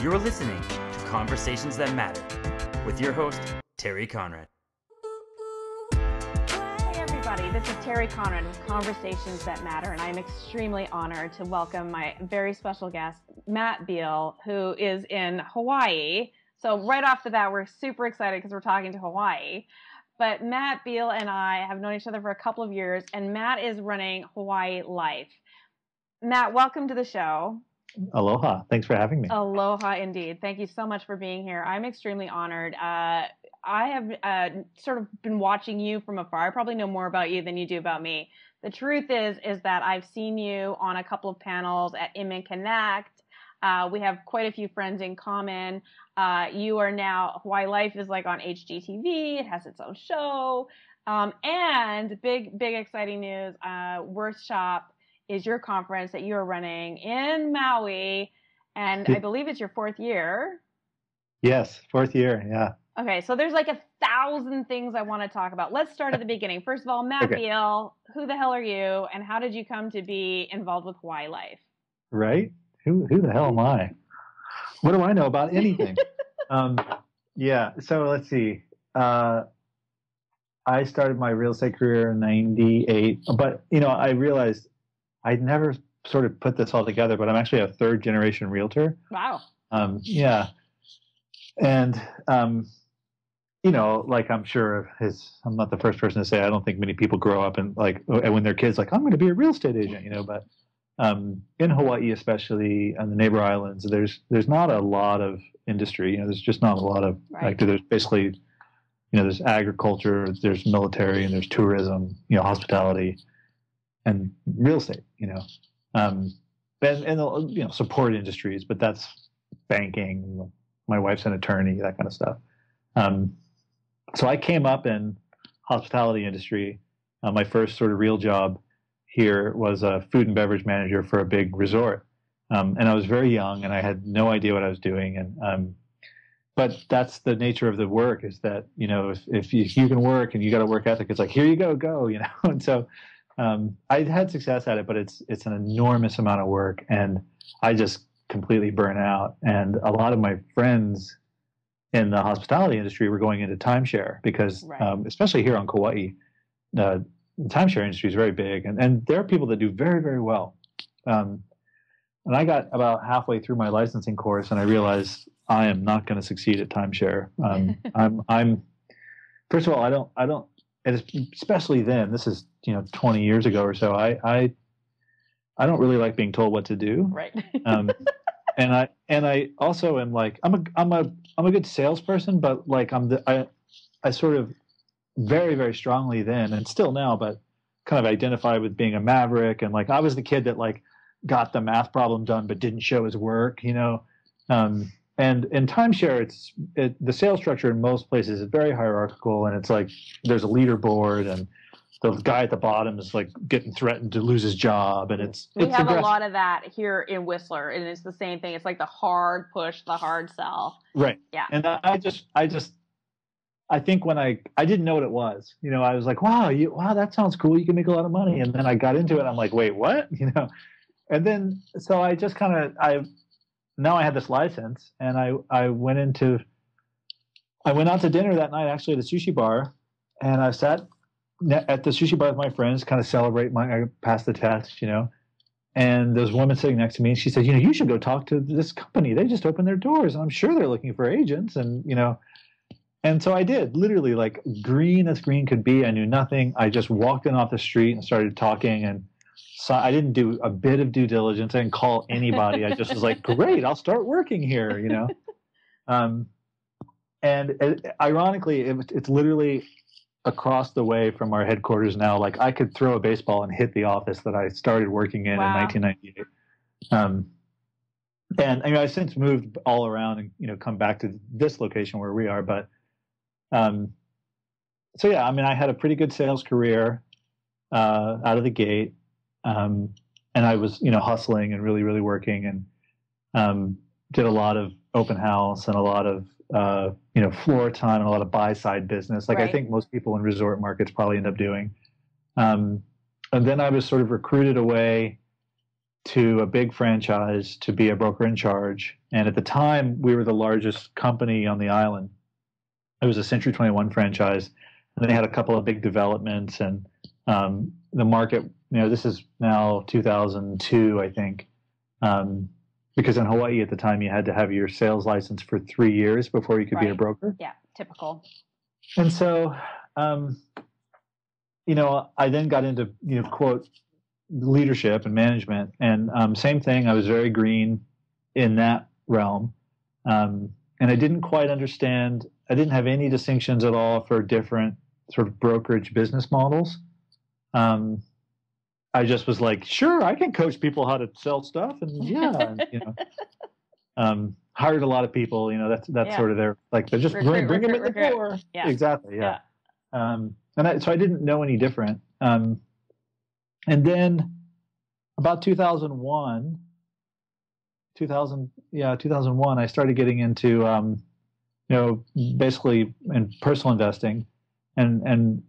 You're listening to Conversations That Matter with your host, Terry Conrad. Hey everybody, this is Terry Conrad with Conversations That Matter, and I'm extremely honored to welcome my very special guest, Matt Beall, who is in Hawaii. So right off the bat, we're super excited because we're talking to Hawaii. But Matt Beall and I have known each other for a couple of years, and Matt is running Hawaii Life. Matt, welcome to the show. Aloha. Thanks for having me. Aloha indeed. Thank you so much for being here. I'm extremely honored. I have sort of been watching you from afar. I probably know more about you than you do about me. The truth is that I've seen you on a couple of panels at Im Connect. We have quite a few friends in common. You are now, Hawaii Life is like on HGTV. It has its own show. And big exciting news, Worthshop is your conference that you're running in Maui. And I believe it's your fourth year. Yes, fourth year, yeah. Okay, so there's like 1,000 things I want to talk about. Let's start at the beginning. First of all, Matt Beall, who the hell are you? And how did you come to be involved with Hawaii Life? Right? Who the hell am I? What do I know about anything? Yeah, so let's see. I started my real estate career in 98, but, I realized I'd never sort of put this all together, but I'm actually a third generation realtor. Wow. Yeah. And, like I'm sure I'm not the first person to say, I don't think many people grow up and when they're kids, I'm going to be a real estate agent, but in Hawaii, especially on the neighbor islands, there's not a lot of industry. There's just not a lot of there's basically, there's agriculture, there's military, and there's tourism, hospitality, and real estate. And support industries, but that's banking. My wife's an attorney, that kind of stuff. So I came up in hospitality industry. My first sort of real job here was a food and beverage manager for a big resort. And I was very young and I had no idea what I was doing. And, but that's the nature of the work, is that, if you can work and you got a work ethic, it's like, here you go, And so, I had success at it, but it's an enormous amount of work, and I just completely burn out. And a lot of my friends in the hospitality industry were going into timeshare because, especially here on Kauai, the timeshare industry is very big, and there are people that do very, very well. And I got about halfway through my licensing course, and I realized I am not going to succeed at timeshare. I'm first of all, I don't, and especially then, this is 20 years ago or so. I don't really like being told what to do. Right. And I also am I'm a good salesperson, but I sort of very, very strongly then and still now, but kind of identify with being a maverick, and I was the kid that got the math problem done but didn't show his work. And in timeshare, the sales structure in most places is very hierarchical, and it's there's a leaderboard, and the guy at the bottom is getting threatened to lose his job, and we have a lot of that here in Whistler, and it's the same thing. It's the hard push, the hard sell. Right. Yeah. And I think when I didn't know what it was, I was like, wow, that sounds cool. You can make a lot of money. And then I got into it. And I'm like, wait, what? And then, so I just now I had this license, and I went out to dinner that night, actually, at a sushi bar, and I sat at the sushi bar with my friends, kind of celebrate I passed the test, and there's a woman sitting next to me, and she said, you should go talk to this company. They just opened their doors, and I'm sure they're looking for agents. And so I did, literally green as green could be. I knew nothing. I just walked in off the street and started talking, and so I didn't do a bit of due diligence. I didn't call anybody. I just was like, great, I'll start working here, And ironically, it's literally across the way from our headquarters now. I could throw a baseball and hit the office that I started working in 1998. And I've since moved all around and come back to this location where we are. But so yeah, I had a pretty good sales career out of the gate, and I was hustling and really, really working, and did a lot of open house and a lot of floor time and a lot of buy side business, I think most people in resort markets probably end up doing. And then I was sort of recruited away to a big franchise to be a broker in charge. And at the time, we were the largest company on the island. It was a Century 21 franchise. And they had a couple of big developments. And the market, this is now 2002, I think. Because in Hawaii at the time, you had to have your sales license for 3 years before you could be a broker. Yeah, typical. And so, I then got into, quote, leadership and management. And same thing, I was very green in that realm. And I didn't quite understand, I didn't have any distinctions at all for different sort of brokerage business models. I just was like, sure, I can coach people how to sell stuff, and hired a lot of people. That's sort of their like. They're just bring them in the door. Yeah. Exactly. Yeah. So I didn't know any different. And then about 2001, I started getting into basically in personal investing, and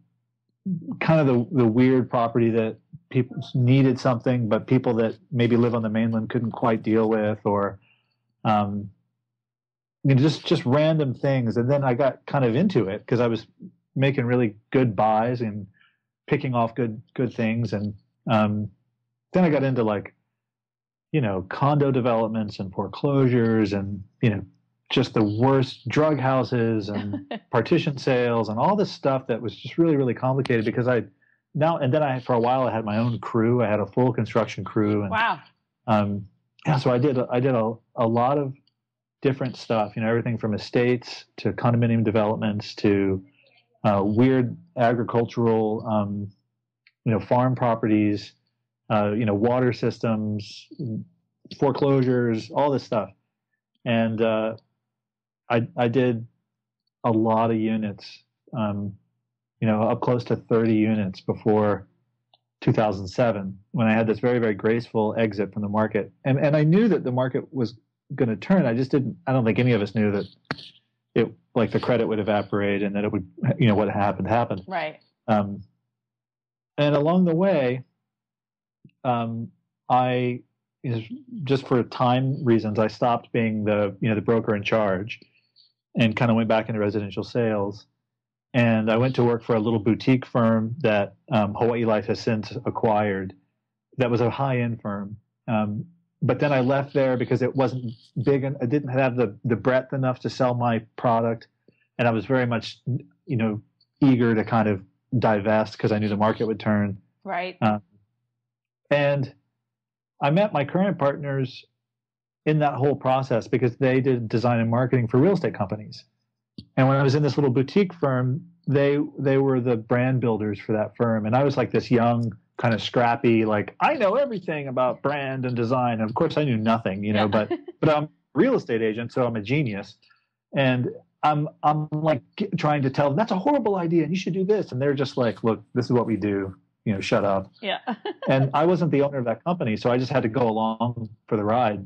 kind of the weird property that people needed something, but people that maybe live on the mainland couldn't quite deal with, or just random things. And then I got kind of into it because I was making really good buys and picking off good things. And then I got into condo developments and foreclosures and just the worst drug houses and partition sales and all this stuff that was just really, really complicated because for a while I had my own crew. I had a full construction crew. And, wow. So I did a lot of different stuff, everything from estates to condominium developments to weird agricultural, farm properties, water systems, foreclosures, all this stuff. And I did a lot of units, up close to 30 units before 2007, when I had this very, very graceful exit from the market. And I knew that the market was going to turn. I don't think any of us knew that the credit would evaporate and that it would, what happened. Right. And along the way, I, just for time reasons, I stopped being the broker in charge and kind of went back into residential sales. And I went to work for a little boutique firm that Hawaii Life has since acquired. That was a high-end firm. But then I left there because it wasn't big, and I didn't have the breadth enough to sell my product. And I was very much, eager to kind of divest because I knew the market would turn. Right. And I met my current partners in that whole process because they did design and marketing for real estate companies. And when I was in this little boutique firm, they were the brand builders for that firm. And I was like this young, kind of scrappy, I know everything about brand and design. And of course I knew nothing, but I'm a real estate agent, so I'm a genius. And I'm trying to tell them that's a horrible idea and you should do this. And they're just like, look, this is what we do. Shut up. Yeah. And I wasn't the owner of that company, so I just had to go along for the ride.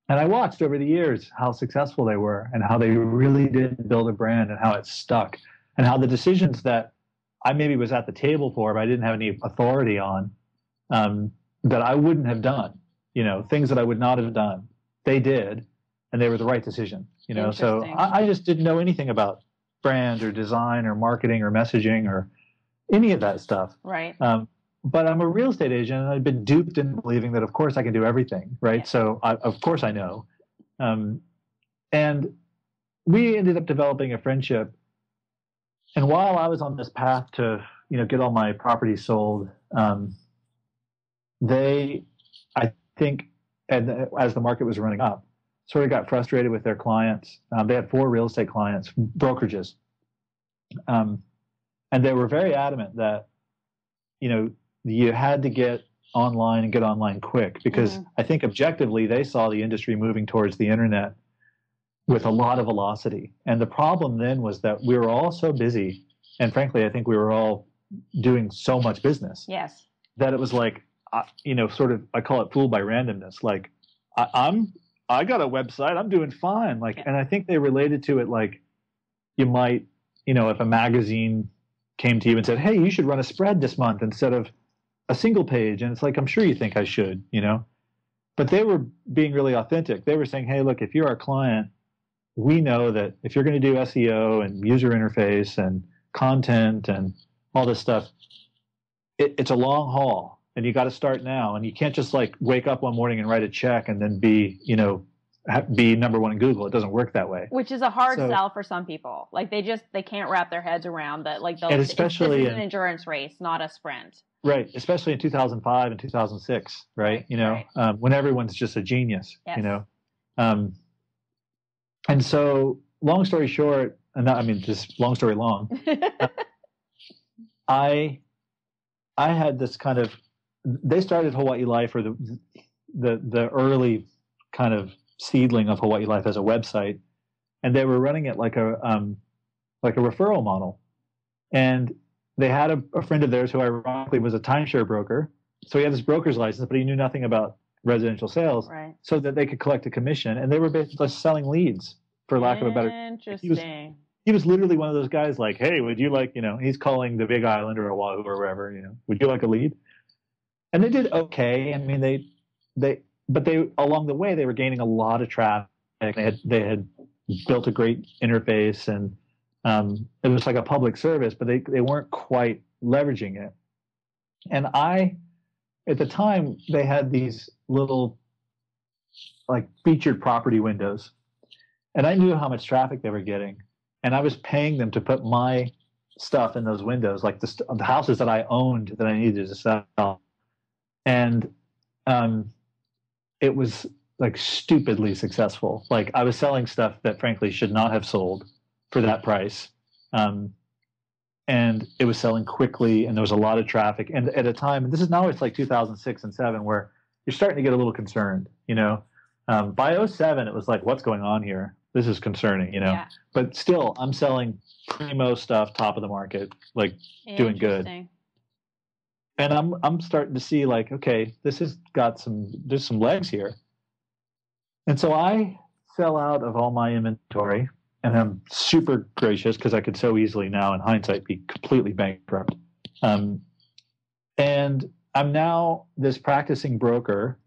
And I watched over the years how successful they were and how they really did build a brand and how it stuck and how the decisions that I maybe was at the table for, but I didn't have any authority on, that I wouldn't have done, things that I would not have done, they did, and they were the right decision, So I just didn't know anything about brand or design or marketing or messaging or any of that stuff. Right. But I'm a real estate agent, and I've been duped into believing that, of course, I can do everything, right? Yeah. So, of course, I know. And we ended up developing a friendship. And while I was on this path to, get all my properties sold, they, I think, and as the market was running up, sort of got frustrated with their clients. They had 4 real estate clients, brokerages. And they were very adamant that, you had to get online and get online quick because I think objectively they saw the industry moving towards the internet with a lot of velocity. And the problem then was that we were all so busy. And frankly, I think we were all doing so much business. Yes. That it was like, sort of, I call it fooled by randomness. Like I got a website, I'm doing fine. And I think they related to it you might, if a magazine came to you and said, hey, you should run a spread this month instead of a single page. And it's I'm sure you think I should, but they were being really authentic. They were saying, hey, look, if you're our client, we know that if you're going to do SEO and user interface and content and all this stuff, it's a long haul, and you got to start now. And you can't just like wake up one morning and write a check and then be number one in Google. It doesn't work that way. Which is a hard sell for some people. Like they can't wrap their heads around that. Like especially this is an endurance race, not a sprint. Right, especially in 2005 and 2006, right? When everyone's just a genius, yes. And so, long story short, just long story long, I had this kind of. They started Hawaii Life, or the early kind of seedling of Hawaii Life as a website, and they were running it like a referral model, and they had a friend of theirs who ironically was a timeshare broker. So he had this broker's license, but he knew nothing about residential sales, right, so that they could collect a commission. And they were basically selling leads, for lack of a better. Interesting. He was literally one of those guys like, hey, would you like, he's calling the Big Island or Oahu or wherever, would you like a lead? And they did okay. I mean, but along the way, they were gaining a lot of traffic. They had built a great interface, and it was like a public service, but they weren't quite leveraging it. And at the time, they had these little like featured property windows, and I knew how much traffic they were getting, and I was paying them to put my stuff in those windows, like the houses that I owned that I needed to sell. And it was like stupidly successful. Like I was selling stuff that frankly should not have sold for that price. And it was selling quickly, and there was a lot of traffic. And at a time, and this is now, it's like 2006 and 7, where you're starting to get a little concerned, by 2007, it was like, what's going on here? This is concerning, Yeah. But still, I'm selling primo stuff, top of the market, like doing good. And I'm starting to see like, okay, this has got there's some legs here. And so I fell out of all my inventory, and I'm super gracious because I could so easily now in hindsight be completely bankrupt. And I'm now this practicing broker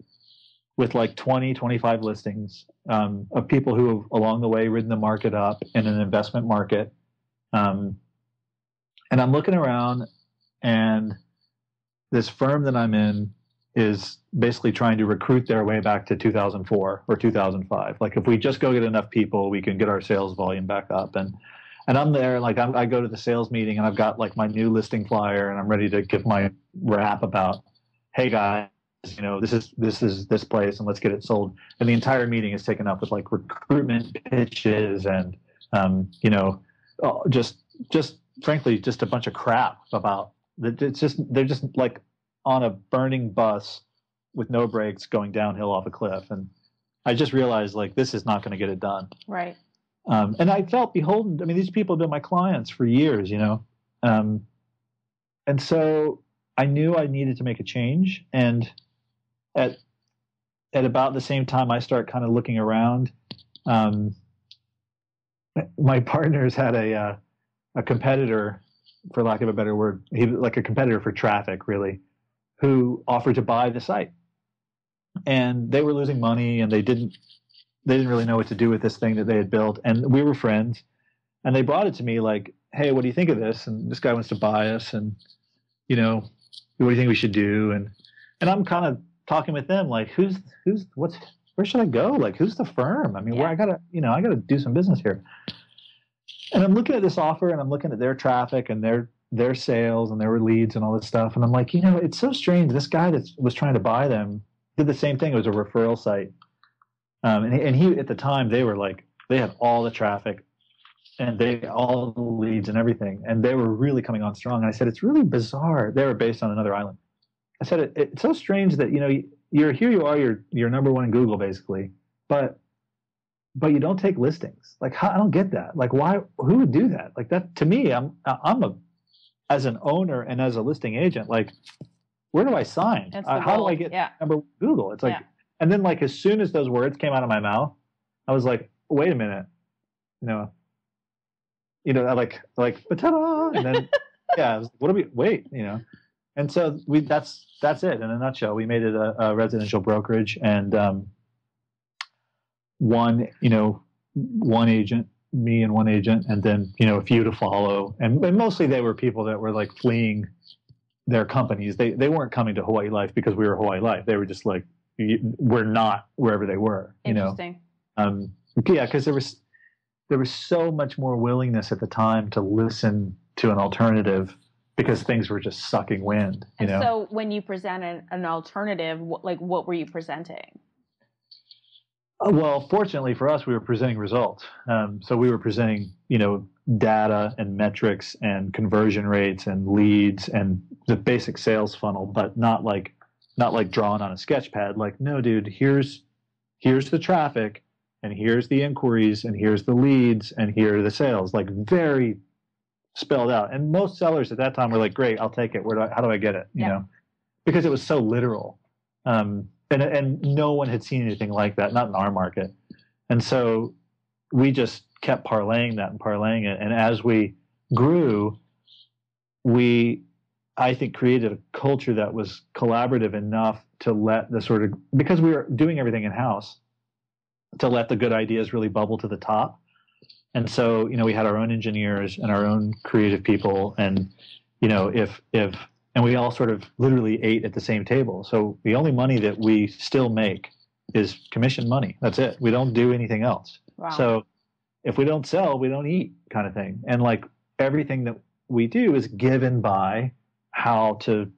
with like 20, 25 listings of people who have along the way ridden the market up in an investment market. And I'm looking around, and this firm that I'm in is basically trying to recruit their way back to 2004 or 2005. Like if we just go get enough people, we can get our sales volume back up. And I'm there, like I go to the sales meeting, and I've got like my new listing flyer, and I'm ready to give my rap about, hey guys, this is this place, and let's get it sold. And the entire meeting is taken up with like recruitment pitches and just frankly just a bunch of crap about. They're just like on a burning bus with no brakes going downhill off a cliff. And I just realized like, this is not going to get it done. Right. And I felt beholden. I mean, these people have been my clients for years, and so I knew I needed to make a change. And at about the same time I start kind of looking around, my partners had a competitor, for lack of a better word, he was like a competitor for traffic, really, who offered to buy the site. And they were losing money, and they didn't really know what to do with this thing that they had built. And we were friends, and they brought it to me like, hey, what do you think of this? And this guy wants to buy us, and what do you think we should do? And I'm kind of talking with them like, where should I go? Like, who's the firm? I mean, where I gotta do some business here. And I'm looking at this offer, and I'm looking at their traffic and their sales and their leads and all this stuff. And I'm like, it's so strange. This guy that was trying to buy them did the same thing. It was a referral site. And he, at the time, they were like, they had all the traffic and all the leads and everything. And they were really coming on strong. And I said, it's really bizarre. They were based on another island. I said, it's so strange that, you're number one in Google basically, but you don't take listings. Like, I don't get that. Like, why? Who would do that? Like that to me, as an owner and as a listing agent, like, where do I sign? How do I get number one Google? It's like, and then like as soon as those words came out of my mouth, I was like, wait a minute, like, ta-da! And then I was like, wait, And so that's it in a nutshell. We made it a residential brokerage, and one agent, me and one agent, and then a few to follow, and mostly they were people that were like fleeing their companies. They weren't coming to Hawaii Life because we were Hawaii Life. They were just like, we're not wherever they were. Interesting. Yeah, because there was so much more willingness at the time to listen to an alternative because things were just sucking wind. So when you presented an alternative, what were you presenting? Well, fortunately for us, we were presenting results. So we were presenting, data and metrics and conversion rates and leads and the basic sales funnel, but not like drawn on a sketch pad. Like, no, dude, here's the traffic, and here's the inquiries, and here's the leads, and here are the sales. Like, very spelled out. And most sellers at that time were like, great, I'll take it. How do I get it? Because it was so literal. And no one had seen anything like that, not in our market. And so we just kept parlaying that and parlaying it. And as we grew, I think, created a culture that was collaborative enough to let because we were doing everything in-house, to let the good ideas really bubble to the top. And so, we had our own engineers and our own creative people, and, and we all sort of literally ate at the same table. So the only money that we still make is commission money. That's it. We don't do anything else. Wow. So if we don't sell, we don't eat, kind of thing. And like everything that we do is given by how to,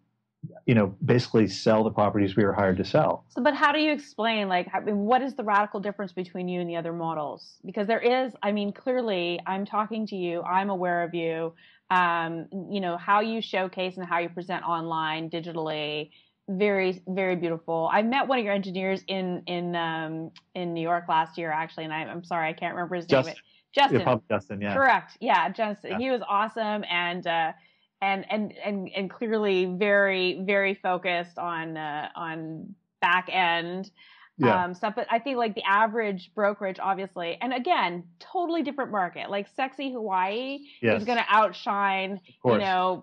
basically sell the properties we were hired to sell. So, but how do you explain, what is the radical difference between you and the other models? Because there is, clearly I'm talking to you, I'm aware of you, how you showcase and how you present online, digitally, very, very beautiful. I met one of your engineers in New York last year, actually, and I'm sorry, I can't remember his name. Justin, yeah. Correct. Yeah, Justin. Yeah. He was awesome, and clearly very, very focused on back end stuff. But I think like the average brokerage, obviously, and again, totally different market. Like sexy Hawaii is going to outshine,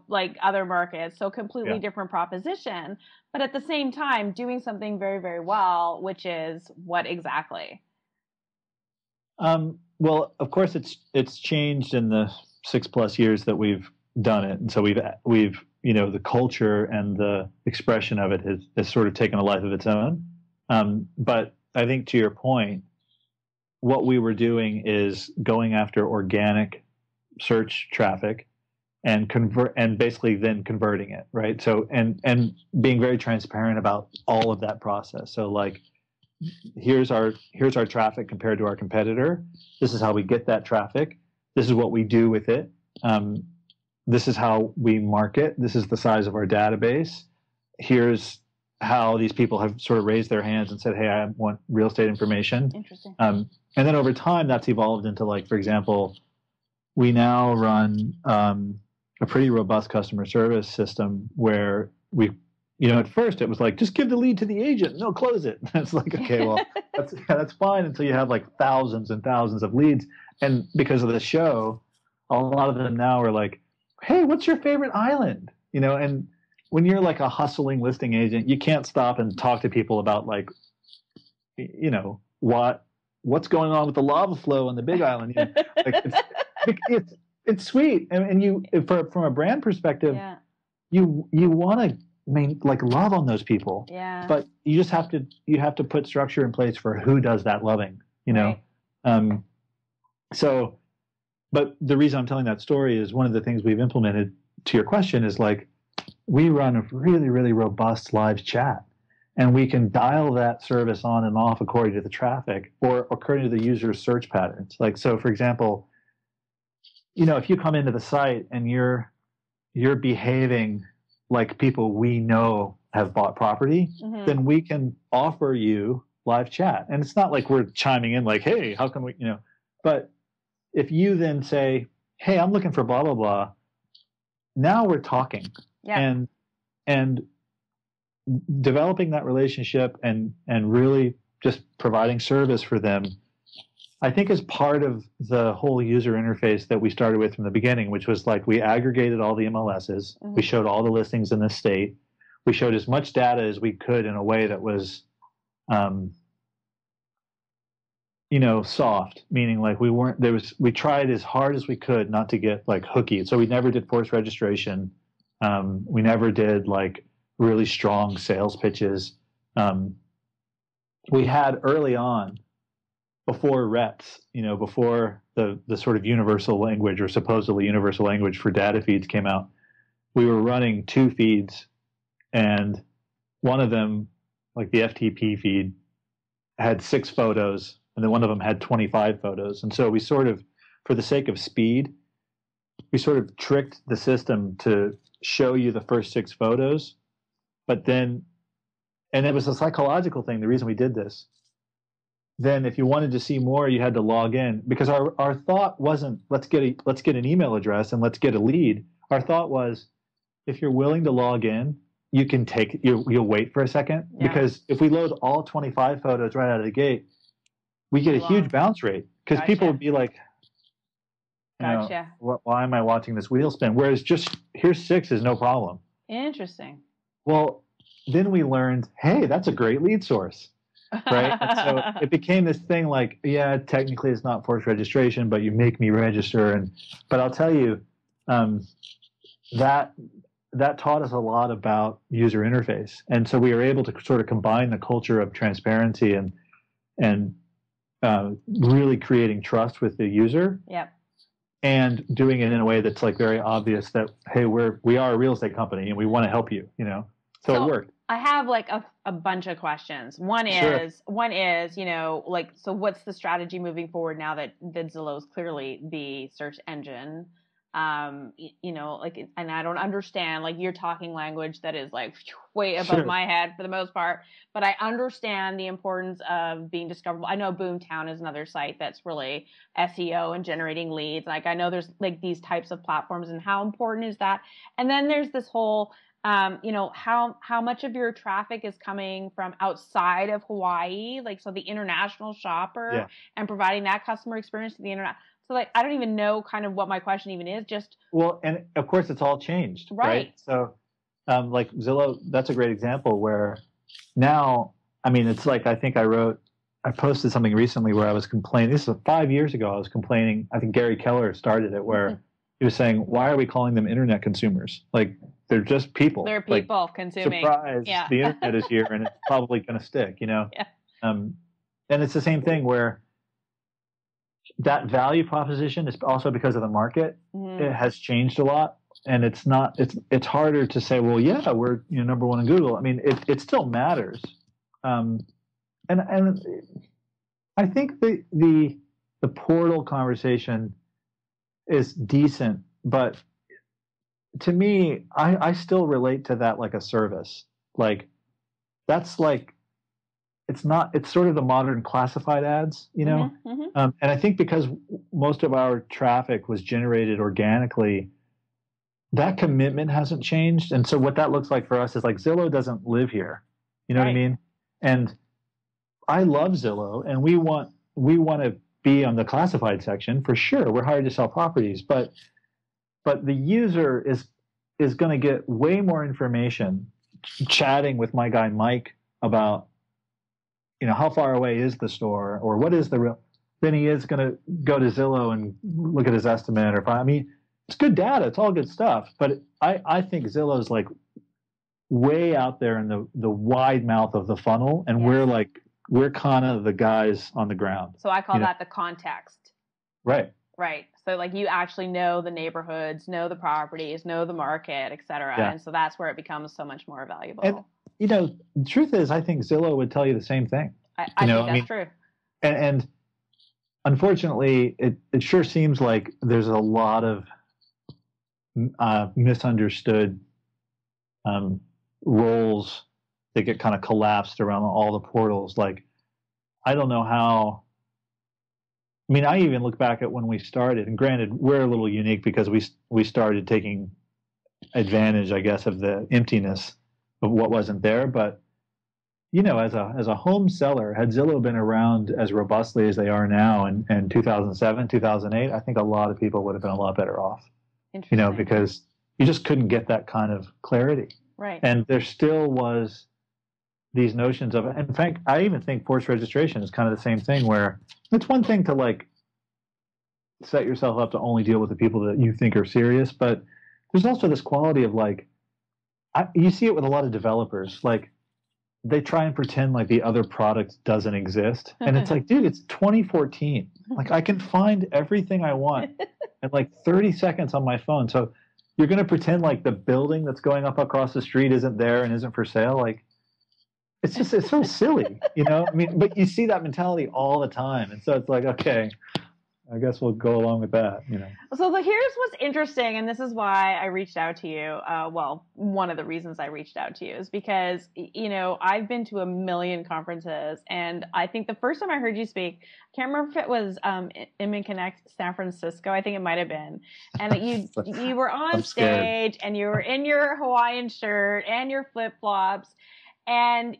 like other markets. So completely different proposition. But at the same time, doing something very, very well, which is what exactly? Well, of course, it's changed in the 6+ years that we've done it, and so we've the culture and the expression of it has sort of taken a life of its own. But I think, to your point, what we were doing is going after organic search traffic and basically then converting it, right? So and being very transparent about all of that process. So like, here's our traffic compared to our competitor. This is how we get that traffic. This is what we do with it. This is how we market. This is the size of our database. Here's how these people have sort of raised their hands and said, hey, I want real estate information. Interesting. And then over time, that's evolved into, like, for example, we now run a pretty robust customer service system where we, at first it was like, just give the lead to the agent and they'll close it. It's like, okay, well, that's fine until you have like thousands and thousands of leads. And because of the show, a lot of them now are like, hey, what's your favorite island? And when you're like a hustling listing agent, you can't stop and talk to people about like, what's going on with the lava flow on the Big Island. It's sweet, and you, from a brand perspective, you want to love on those people. Yeah. But you just have to put structure in place for who does that loving. Right. So. But the reason I'm telling that story is one of the things we've implemented, to your question, is like, we run a really, really robust live chat, and we can dial that service on and off according to the traffic or according to the user's search patterns. Like, so for example, if you come into the site and you're behaving like people we know have bought property, then we can offer you live chat. And it's not like we're chiming in like, hey, how can we, but if you then say, hey, I'm looking for blah, blah, blah, now we're talking. Yeah. And developing that relationship and really just providing service for them I think as part of the whole user interface that we started with from the beginning, which was like we aggregated all the MLSs, we showed all the listings in the state, we showed as much data as we could in a way that was, soft, meaning like we tried as hard as we could not to get like hooky. So we never did forced registration. We never did like really strong sales pitches. We had early on, before RETs, before the sort of universal language or supposedly universal language for data feeds came out, we were running 2 feeds, and one of them, like the FTP feed, had 6 photos, and then one of them had 25 photos. And so we sort of, for the sake of speed, we sort of tricked the system to show you the first 6 photos, but then, and it was a psychological thing, the reason we did this. Then if you wanted to see more, you had to log in, because our thought wasn't, let's get an email address and let's get a lead. Our thought was, if you're willing to log in, you can you'll wait for a second, because if we load all 25 photos right out of the gate, we get a huge bounce rate, because people would be like, why am I watching this wheel spin? Whereas just here's 6 is no problem. Interesting. Well, then we learned, hey, that's a great lead source. Right. And so it became this thing like, yeah, technically it's not forced registration, but you make me register. But I'll tell you, that taught us a lot about user interface. And so we were able to sort of combine the culture of transparency and really creating trust with the user. Yep. And doing it in a way that's like very obvious that, hey, we are a real estate company and we want to help you, So it worked. I have like a bunch of questions. One is, so what's the strategy moving forward now that Zillow is clearly the search engine? And I don't understand, like, you're talking language that is like way above my head for the most part, but I understand the importance of being discoverable. I know Boomtown is another site that's really SEO and generating leads. Like, I know there's like these types of platforms, and how important is that? And then there's this whole, how much of your traffic is coming from outside of Hawaii, like, so the international shopper, and providing that customer experience to the internet. So, like, I don't even know kind of what my question even is. Well, and of course it's all changed, right? So, like Zillow, that's a great example where now, I mean, it's like, I think I posted something recently where I was complaining. This is 5 years ago. I was complaining. I think Gary Keller started it, where he was saying, why are we calling them internet consumers? Like, they're just people. They're people consuming. Surprise, the internet is here and it's probably going to stick, Yeah. And it's the same thing where that value proposition is also, because of the market, it has changed a lot. And it's harder to say, well, yeah, we're number 1 in Google. I mean, it still matters. And I think the portal conversation is decent, but to me, I still relate to that like a service. Like, that's like, it's sort of the modern classified ads, And I think because most of our traffic was generated organically, that commitment hasn't changed. And so what that looks like for us is like, Zillow doesn't live here. You know what I mean? And I love Zillow, and we want to be on the classified section for sure. We're hired to sell properties, but the user is going to get way more information chatting with my guy Mike about, how far away is the store, or what is the real, than he is going to go to Zillow and look at his estimate. I mean, it's good data, it's all good stuff, but I think Zillow's like way out there in the wide mouth of the funnel, and we're kind of the guys on the ground. So I call that the context. Right. Right. So, like, you actually know the neighborhoods, know the properties, know the market, et cetera. Yeah. And so that's where it becomes so much more valuable. And, the truth is, I think Zillow would tell you the same thing. I think that's true. And unfortunately, it sure seems like there's a lot of misunderstood roles that get kind of collapsed around all the portals. Like, I don't know how. I mean, I even look back at when we started, and granted, we're a little unique because we started taking advantage, I guess, of the emptiness of what wasn't there. But as a home seller, had Zillow been around as robustly as they are now in 2007, 2008, I think a lot of people would have been a lot better off, because you just couldn't get that kind of clarity. Right. And there still was these notions of, in fact, I even think forced registration is kind of the same thing, where it's one thing to like set yourself up to only deal with the people that you think are serious, but there's also this quality of like, you see it with a lot of developers, like they try and pretend like the other product doesn't exist. And it's like, dude, it's 2014. Like I can find everything I want in like 30 seconds on my phone. So you're going to pretend like the building that's going up across the street isn't there and isn't for sale. Like it's so silly, I mean, but you see that mentality all the time. And so it's like, okay, I guess we'll go along with that, So here's what's interesting, and this is why I reached out to you. Well, one of the reasons I reached out to you is because, I've been to a million conferences, and I think the first time I heard you speak, I can't remember if it was Inman Connect San Francisco. I think it might have been. And you were on stage, and you were in your Hawaiian shirt and your flip-flops, and,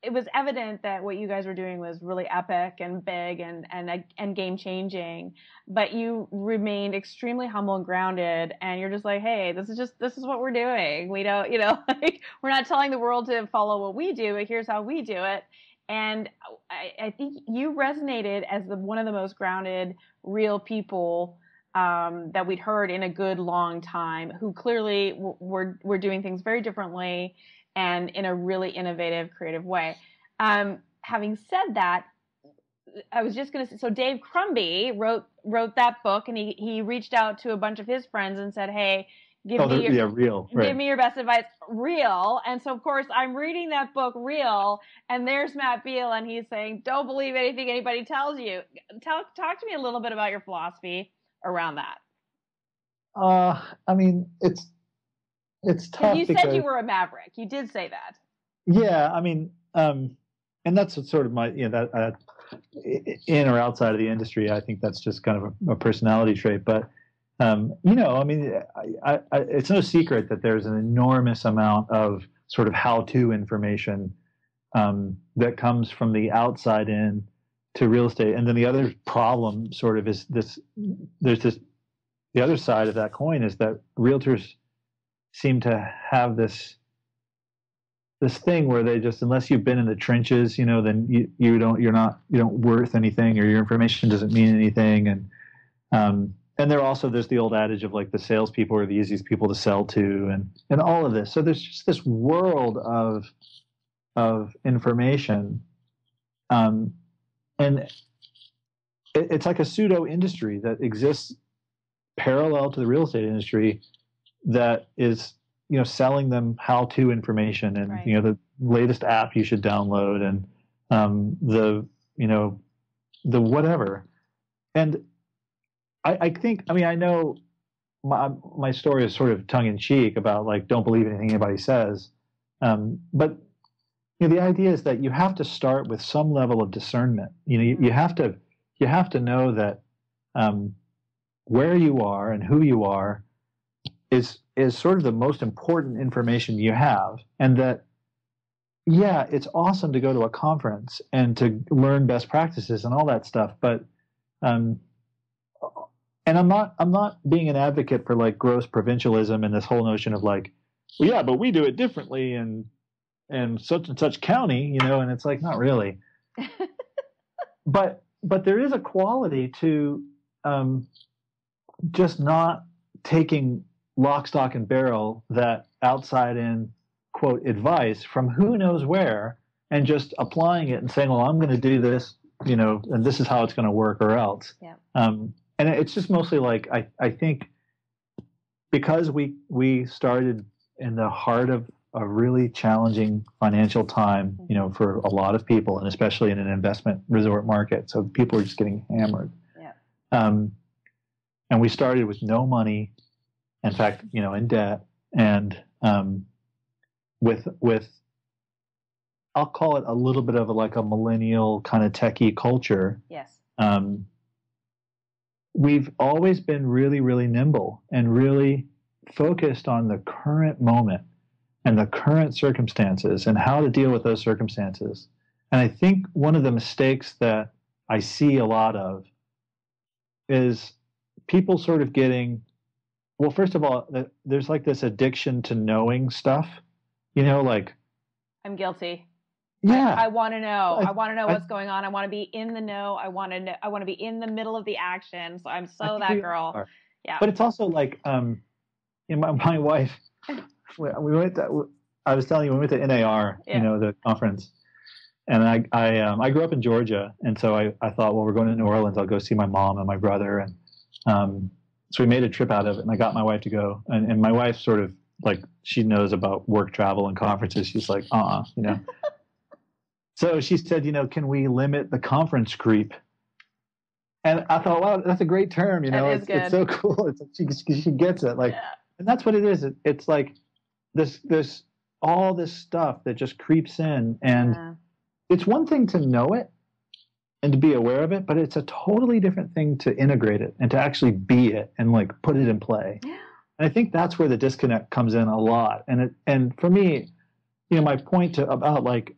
it was evident that what you guys were doing was really epic and big and game changing, but you remained extremely humble and grounded. And you're just like, hey, this is what we're doing. We don't, like we're not telling the world to follow what we do, but here's how we do it. And I think you resonated as one of the most grounded, real people that we'd heard in a good long time, who clearly were doing things very differently and in a really innovative, creative way. Having said that, I was just going to say, so Dave Crumby wrote that book, and he reached out to a bunch of his friends and said, hey, give me your best advice, Real. And so, of course, I'm reading that book, Real, and there's Matt Beall, and he's saying, don't believe anything anybody tells you. Talk to me a little bit about your philosophy around that. I mean, it's tough. You said you were a maverick. You did say that. Yeah, I mean, and that's sort of my, that in or outside of the industry, I think that's just kind of a personality trait. But, I mean, it's no secret that there's an enormous amount of sort of how-to information that comes from the outside in to real estate. And then the other problem sort of is the other side of that coin is that realtors seem to have this thing where they just, unless you've been in the trenches, then you don't worth anything, or your information doesn't mean anything. And there's the old adage of like the salespeople are the easiest people to sell to, and all of this. So there's just this world of information, and it's like a pseudo industry that exists parallel to the real estate industry, that is, selling them how-to information and, right. The latest app you should download and, the whatever. And I think, I know my story is sort of tongue in cheek about like, don't believe anything anybody says. But the idea is that you have to start with some level of discernment. You have to know that, where you are and who you are is sort of the most important information you have, and that, yeah, it's awesome to go to a conference and to learn best practices and all that stuff. But, and I'm not being an advocate for like gross provincialism and this whole notion of like, well, yeah, but we do it differently and such and such county, and it's like, not really. But there is a quality to, just not taking lock, stock, and barrel that outside in, quote, advice from who knows where, and just applying it and saying, well, I'm going to do this, and this is how it's going to work, or else. Yeah. And it's just mostly like, I think because we started in the heart of a really challenging financial time, for a lot of people, and especially in an investment resort market. So people are just getting hammered. Yeah. And we started with no money, in fact, in debt, and with I'll call it a little bit of like a millennial kind of techie culture. Yes. We've always been really, really nimble and really focused on the current moment. and the current circumstances and how to deal with those circumstances. And I think one of the mistakes that I see a lot of is people sort of getting, well, first of all, there's like this addiction to knowing stuff, like. I'm guilty. Yeah. I want to know. I want to know what's going on. I want to be in the know. I want to know. I want to be in the middle of the action. So I'm that girl. Are. Yeah. But it's also like, my wife, we went to, I was telling you, we went to NAR, the conference. And I grew up in Georgia. And so I thought, well, we're going to New Orleans. I'll go see my mom and my brother. And so we made a trip out of it. And I got my wife to go. And my wife sort of, like, she knows about work travel and conferences. She's like, So she said, can we limit the conference creep? And I thought, wow, that's a great term. It's so cool. She gets it. Like, and that's what it is. It's like this all this stuff that just creeps in. And it's one thing to know it and to be aware of it, but it's a totally different thing to integrate it and to actually be it and like put it in play. Yeah. And I think that's where the disconnect comes in a lot. And for me, my point about like,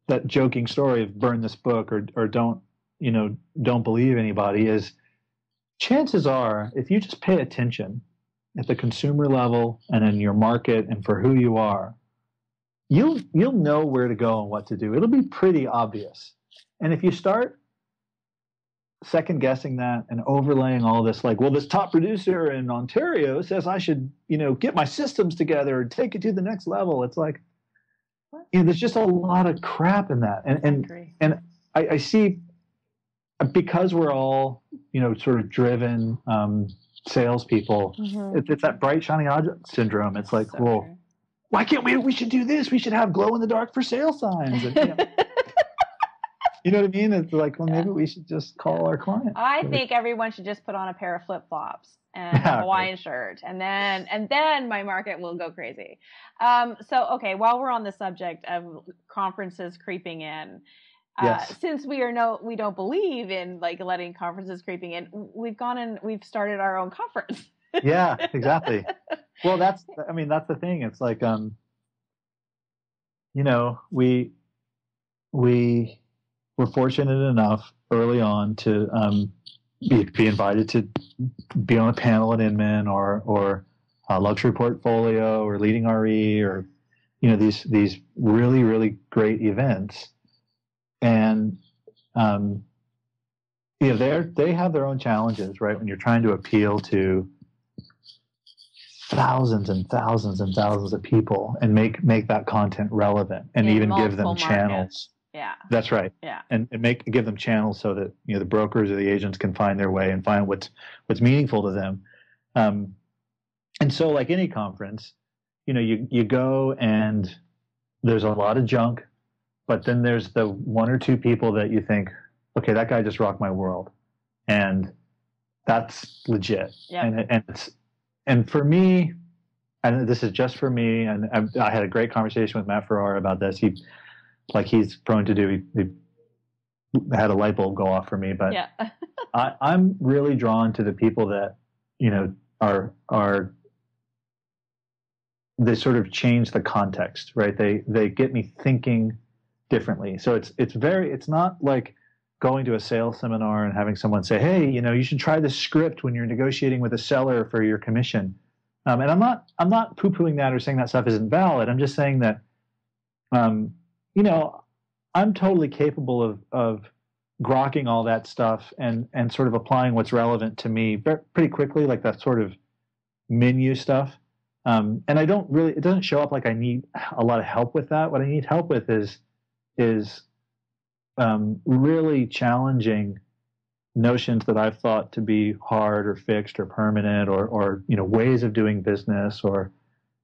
that joking story of burn this book or don't believe anybody is, chances are, if you just pay attention at the consumer level and in your market and for who you are, you'll know where to go and what to do. It'll be pretty obvious. And if you start second guessing that and overlaying all this, like, well, this top producer in Ontario says I should, get my systems together and take it to the next level. It's like, there's just a lot of crap in that. And I see, because we're all, sort of driven salespeople, it's that bright, shiny object syndrome. It's like, true. Why can't we should do this. We should have glow in the dark for sale signs. And, you know what I mean? It's like, well, maybe we should just call our client. I think everyone should just put on a pair of flip-flops and a Hawaiian shirt, and then my market will go crazy. So, okay, while we're on the subject of conferences creeping in, since we don't believe in like letting conferences creeping in, we've started our own conference. Yeah, exactly. Well, that's the thing. It's like, we were fortunate enough early on to be invited to be on a panel at Inman or a luxury portfolio or leading RE or these really, really great events. And they have their own challenges, right? When you're trying to appeal to thousands and thousands and thousands of people and make that content relevant and even give them channels. Yeah, that's right. Yeah, and give them channels so that the brokers or the agents can find their way and find what's meaningful to them. And so, like any conference, you go and there's a lot of junk, but then there's the one or two people that you think, okay, that guy just rocked my world, and that's legit. Yeah. And for me, and this is just for me, and I had a great conversation with Matt Ferrara about this. He's prone to do. He had a light bulb go off for me, but I'm really drawn to the people that are they sort of change the context, right? They get me thinking differently. So it's not like going to a sales seminar and having someone say, hey, you should try this script when you're negotiating with a seller for your commission. And I'm not poo-pooing that or saying that stuff isn't valid. I'm just saying that I'm totally capable of grokking all that stuff and sort of applying what's relevant to me pretty quickly, like that sort of menu stuff. And it doesn't show up like I need a lot of help with that. What I need help with is really challenging notions that I've thought to be hard or fixed or permanent or ways of doing business or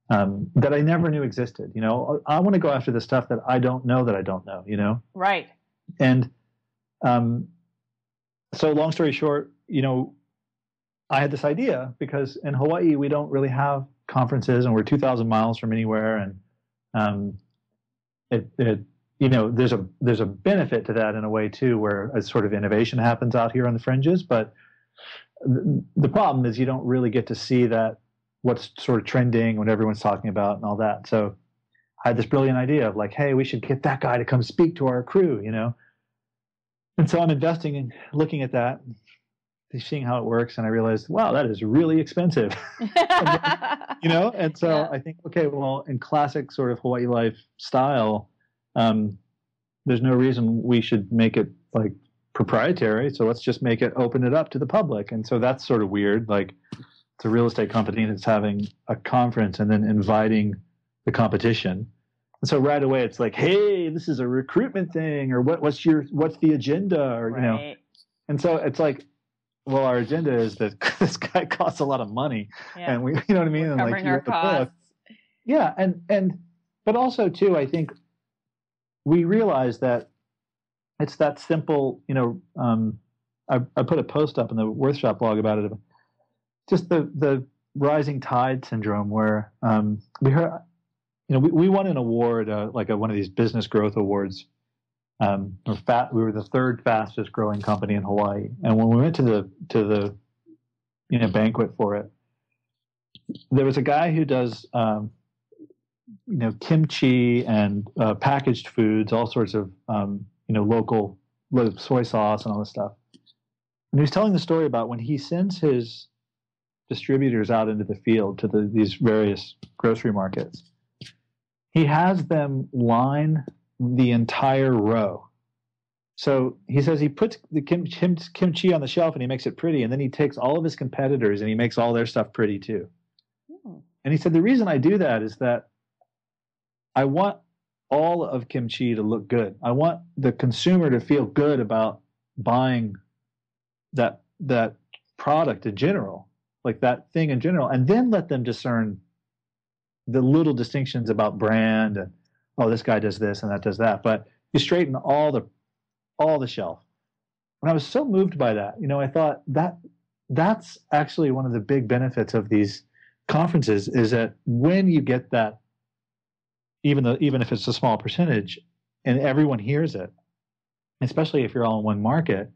that I never knew existed. I want to go after the stuff that I don't know that I don't know, Right. And so long story short, I had this idea because in Hawaii, we don't really have conferences and we're 2,000 miles from anywhere. And there's a benefit to that in a way too, where a sort of innovation happens out here on the fringes. But the problem is you don't really get to see that what's sort of trending, what everyone's talking about and all that. So I had this brilliant idea of like, hey, we should get that guy to come speak to our crew, you know? And so I'm investing in looking at that, seeing how it works. And I realized, wow, that is really expensive, you know? And so I think, okay, well, in classic sort of Hawaii Life style, there's no reason we should make it like proprietary. So let's just open it up to the public. And so that's sort of weird. Like it's a real estate company and it's having a conference and then inviting the competition. And so right away it's like, hey, this is a recruitment thing, or what's the agenda, or you know. And so it's like, well, our agenda is that this guy costs a lot of money, and we, you know what I mean, We're and covering like our costs. Yeah, and but also too, I think we realize that it's that simple. You know, I put a post up in the Worthshop blog about it, just the rising tide syndrome, where we heard. You know, we won an award, one of these business growth awards. We were the third fastest growing company in Hawaii, and when we went to the banquet for it, there was a guy who does kimchi and packaged foods, all sorts of local soy sauce and all this stuff. And he was telling the story about when he sends his distributors out into the field to these various grocery markets. He has them line the entire row. So he says he puts the kimchi on the shelf and he makes it pretty, and then he takes all of his competitors and he makes all their stuff pretty too. And he said, the reason I do that is that I want all of kimchi to look good. I want the consumer to feel good about buying that product in general, like that thing in general, and then let them discern the little distinctions about brand and, oh, this guy does this and that does that. But you straighten all the shelf. And I was so moved by that. You know, I thought that's actually one of the big benefits of these conferences, is that when you get that, even if it's a small percentage and everyone hears it, especially if you're all in one market,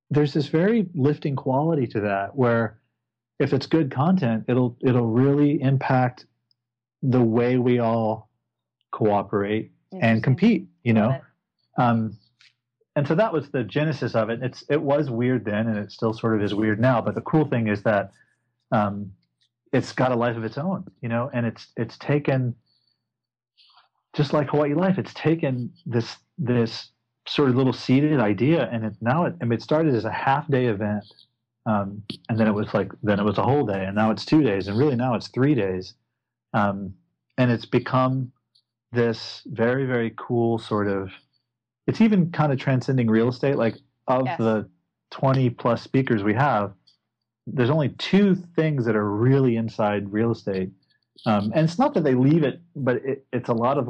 there's this very lifting quality to that, where if it's good content, it'll really impact the way we all cooperate and compete, you know. And so that was the genesis of it. It was weird then, and it still sort of is weird now. But the cool thing is that it's got a life of its own, you know, and it's taken, just like Hawaii Life, it's taken this sort of little seeded idea, and it started as a half-day event. And then it was a whole day, and now it's 2 days, and really now it's 3 days. And it's become this very, very cool sort of, it's even kind of transcending real estate. Like of the 20 plus speakers we have, there's only 2 things that are really inside real estate. And it's not that they leave it, but it's a lot of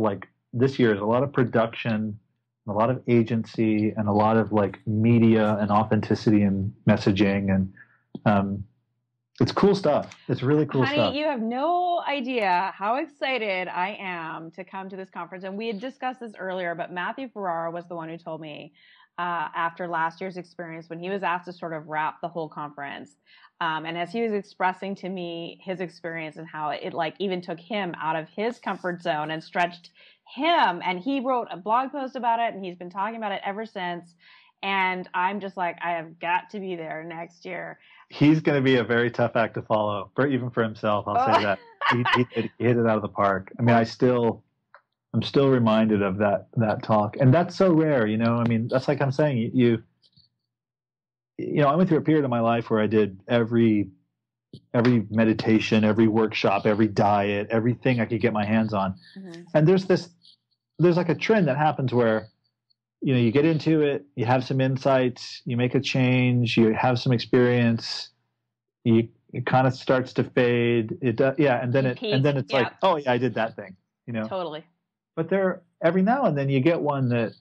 this year is a lot of production, a lot of agency, and a lot of media and authenticity and messaging, and it's cool stuff. It's really cool stuff. Honey, you have no idea how excited I am to come to this conference. And we had discussed this earlier, but Matthew Ferrara was the one who told me after last year's experience, when he was asked to sort of wrap the whole conference. And as he was expressing to me his experience and how it even took him out of his comfort zone and stretched him, and he wrote a blog post about it, and he's been talking about it ever since. And I'm just like, I have got to be there next year. He's going to be a very tough act to follow, even for himself. I'll say that. He hit it out of the park. I mean, I'm still reminded of that talk, and that's so rare, you know. I mean, that's like I'm saying, you know, I went through a period of my life where I did every meditation, every workshop, every diet, everything I could get my hands on. Mm-hmm. And there's like a trend that happens where, you know, you get into it, you have some insights, you make a change, you have some experience, it kind of starts to fade. And then it's like, oh yeah, I did that thing, you know. Totally. But every now and then you get one that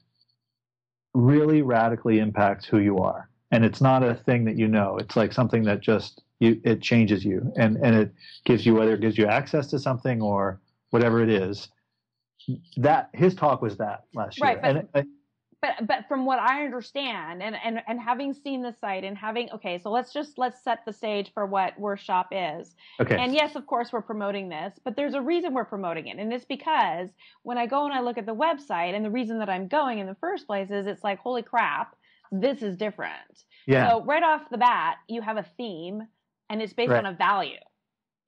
really radically impacts who you are. And it's not a thing that you know. It's like something that just it changes you, and it gives you, whether it gives you access to something or whatever it is. That his talk was that last year. Right, But from what I understand, and having seen the site and having, okay, so let's set the stage for what Worthshop is. Okay. And yes, of course, we're promoting this, but there's a reason we're promoting it. And it's because when I go and I look at the website, and the reason that I'm going in the first place is it's like, holy crap, this is different. Yeah. So right off the bat, you have a theme, and it's based on a value.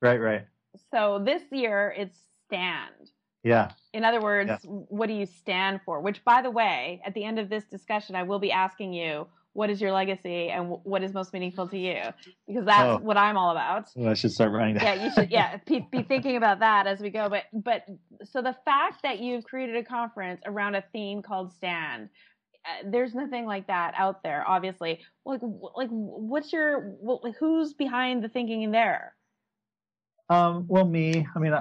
Right. So this year, it's stand. Yeah. In other words, what do you stand for? Which, by the way, at the end of this discussion, I will be asking you, what is your legacy and what is most meaningful to you? Because that's what I'm all about. Well, I should start writing that. Yeah, you should. Yeah, be thinking about that as we go. But so the fact that you've created a conference around a theme called Stand, there's nothing like that out there. Obviously, who's behind the thinking in there? Well, me. I mean,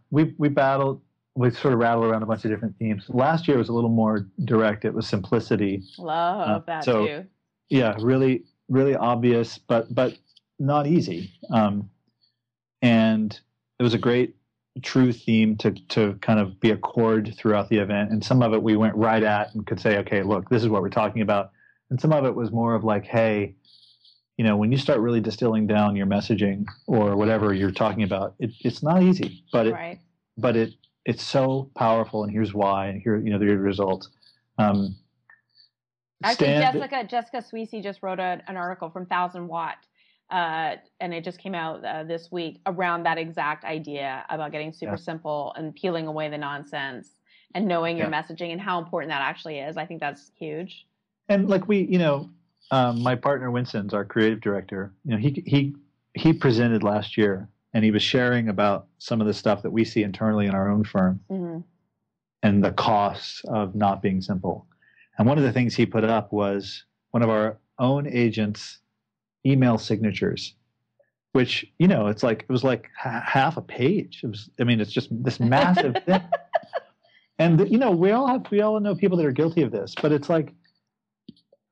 we battled. We sort of rattled around a bunch of different themes. Last year was a little more direct. It was simplicity. Love that too. Yeah, really, really obvious, but not easy. And it was a great, true theme to kind of be a chord throughout the event. And some of it we went right at and could say, okay, look, this is what we're talking about. And some of it was more of like, hey, you know, when you start really distilling down your messaging or whatever you're talking about, it's not easy, but it's so powerful, and here's why, and here, you know, the results. Actually, Jessica Sweesey just wrote an article from 1000 Watt, and it just came out this week around that exact idea about getting super simple and peeling away the nonsense and knowing your messaging and how important that actually is. I think that's huge. And like my partner Winston's our creative director. You know, he presented last year, and he was sharing about some of the stuff that we see internally in our own firm and the costs of not being simple. And one of the things he put up was one of our own agents' email signatures, which, you know, it was like half a page. It's just this massive thing. And, you know, we all know people that are guilty of this, but it's like,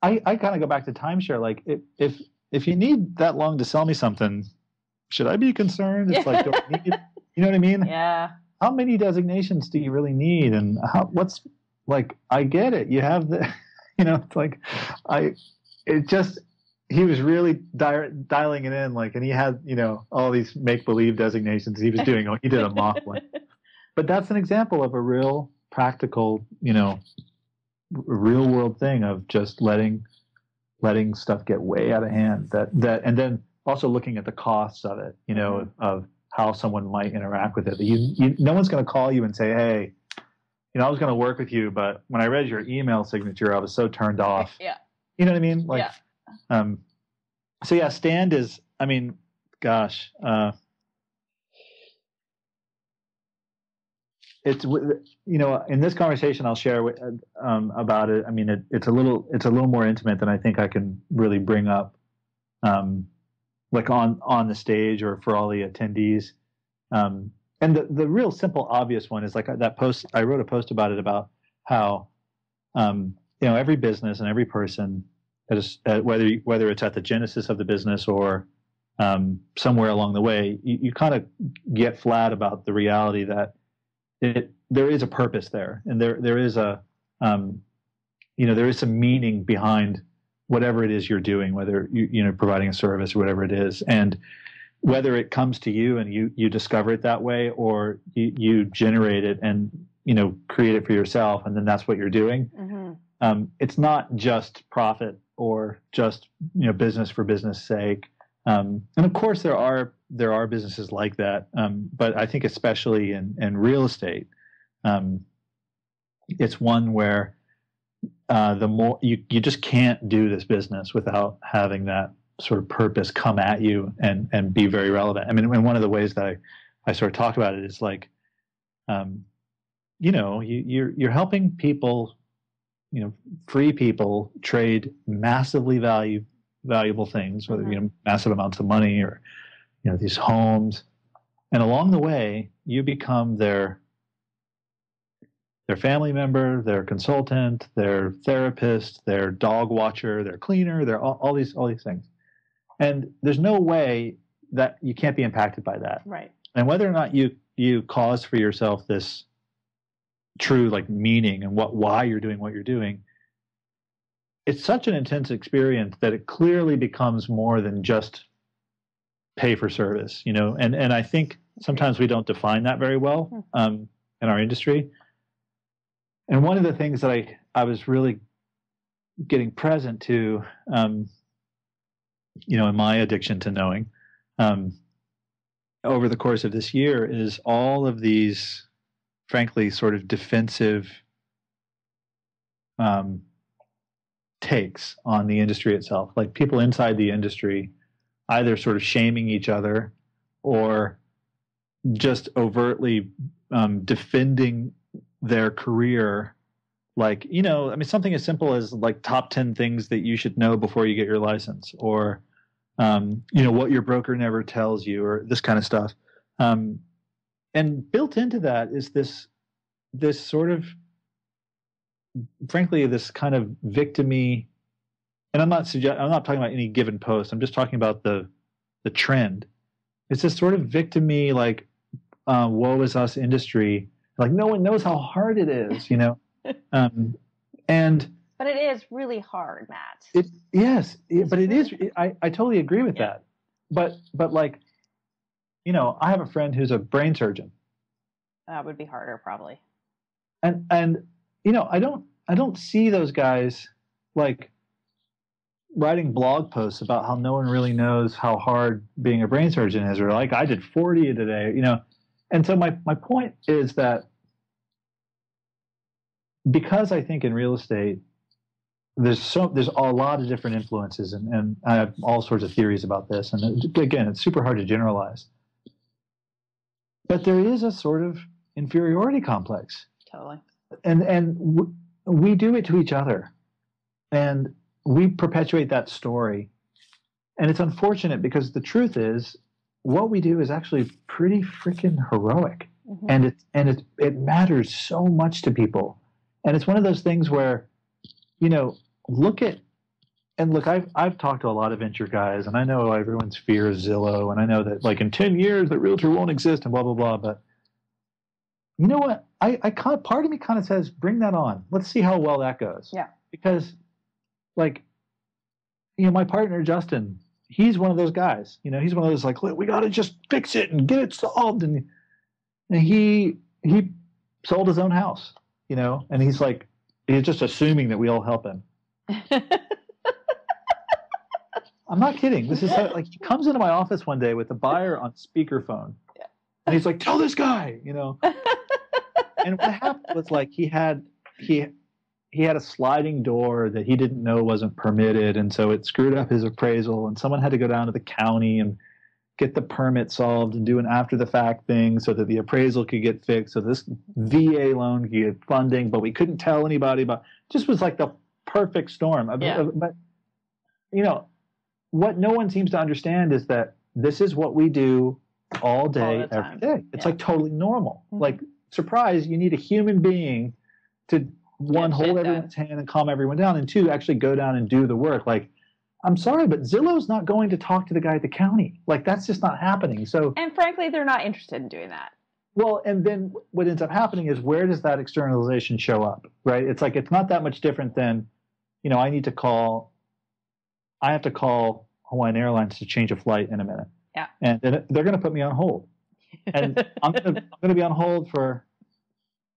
I kind of go back to timeshare. Like, if you need that long to sell me something, should I be concerned? It's like, do I need it? You know what I mean? Yeah. How many designations do you really need? And I get it. You have the, you know, it's like, he was really dialing it in, like, and he had, you know, all these make-believe designations he did a mock one. But that's an example of a real practical, you know, real world thing of just letting stuff get way out of hand, that and then also looking at the costs of it, you know, of how someone might interact with it. No one's going to call you and say, hey, you know, I was going to work with you, but when I read your email signature, I was so turned off. Yeah. You know what I mean? Like, so yeah, Stand is, I mean, gosh, it's, you know, in this conversation I'll share about it. I mean, it's a little more intimate than I think I can really bring up, like on the stage or for all the attendees. And the real simple, obvious one is like that post. I wrote a post about it, about how, you know, every business and every person, whether it's at the genesis of the business or somewhere along the way, you kind of get flat about the reality that there is a purpose there, and there is a you know, there is some meaning behind whatever it is you're doing, whether you know, providing a service or whatever it is, and whether it comes to you and you discover it that way, or you generate it and, you know, create it for yourself, and then that's what you're doing. It's not just profit or just, you know, business for business sake. And of course there are businesses like that, but I think especially in real estate, it's one where the more you just can't do this business without having that sort of purpose come at you and be very relevant. I mean, and one of the ways that I sort of talk about it is like, you know, you're helping people, you know, free people trade massively valuable things, whether, you know, massive amounts of money or, you know, these homes, and along the way you become their family member, their consultant, their therapist, their dog watcher, their cleaner, their all these things. And there's no way that you can't be impacted by that. Right. And whether or not you cause for yourself this true like meaning and why you're doing what you're doing, it's such an intense experience that it clearly becomes more than just pay for service, you know. And I think sometimes we don't define that very well in our industry. And one of the things that I was really getting present to, you know, in my addiction to knowing, over the course of this year is all of these, frankly, sort of defensive takes on the industry itself. Like people inside the industry either sort of shaming each other or just overtly defending their career. Like, you know, I mean, something as simple as like top 10 things that you should know before you get your license, or, you know, what your broker never tells you, or this kind of stuff. And built into that is this sort of, frankly, this kind of victim-y, and I'm not talking about any given post. I'm just talking about the trend. It's this sort of victim-y, like, woe is us industry. Like no one knows how hard it is, you know? But it is really hard, Matt. But it is. I totally agree with that. But like, you know, I have a friend who's a brain surgeon. That would be harder, probably. And you know, I don't see those guys like writing blog posts about how no one really knows how hard being a brain surgeon is, or like I did 40 today, you know. And so my point is that because I think in real estate there's a lot of different influences, and I have all sorts of theories about this, and again, it's super hard to generalize. But there is a sort of inferiority complex. Totally. And we do it to each other, and we perpetuate that story. And it's unfortunate because the truth is what we do is actually pretty freaking heroic. Mm-hmm. And it matters so much to people. And it's one of those things where, you know, look, I've talked to a lot of venture guys, and I know everyone's fear is Zillow, and I know that like in 10 years the realtor won't exist and blah, blah, blah. But you know what? Part of me kind of says, bring that on. Let's see how well that goes. Yeah. Because like, you know, my partner, Justin, he's one of those guys, you know, he's one of those like, we got to just fix it and get it solved. And he sold his own house, you know, and he's just assuming that we all help him. I'm not kidding. This is like, he comes into my office one day with a buyer on speakerphone. Yeah. And he's like, tell this guy, you know. And what happened was like he had a sliding door that he didn't know wasn't permitted, and so it screwed up his appraisal, and someone had to go down to the county and get the permit solved and do an after the fact thing so that the appraisal could get fixed, so this VA loan could get funding, but we couldn't tell anybody about. Just was like the perfect storm. Yeah. But you know, what no one seems to understand is that this is what we do all day, every day. It's like totally normal. Mm-hmm. Like, surprise, you need a human being to, one, hold everyone's hand and calm everyone down, and two, actually go down and do the work. Like, I'm sorry, but Zillow's not going to talk to the guy at the county. Like, that's just not happening. So, and frankly, they're not interested in doing that. Well, and then what ends up happening is, where does that externalization show up, right? It's like, it's not that much different than, you know, I have to call Hawaiian Airlines to change a flight in a minute. Yeah. And they're going to put me on hold. And I'm going to be on hold for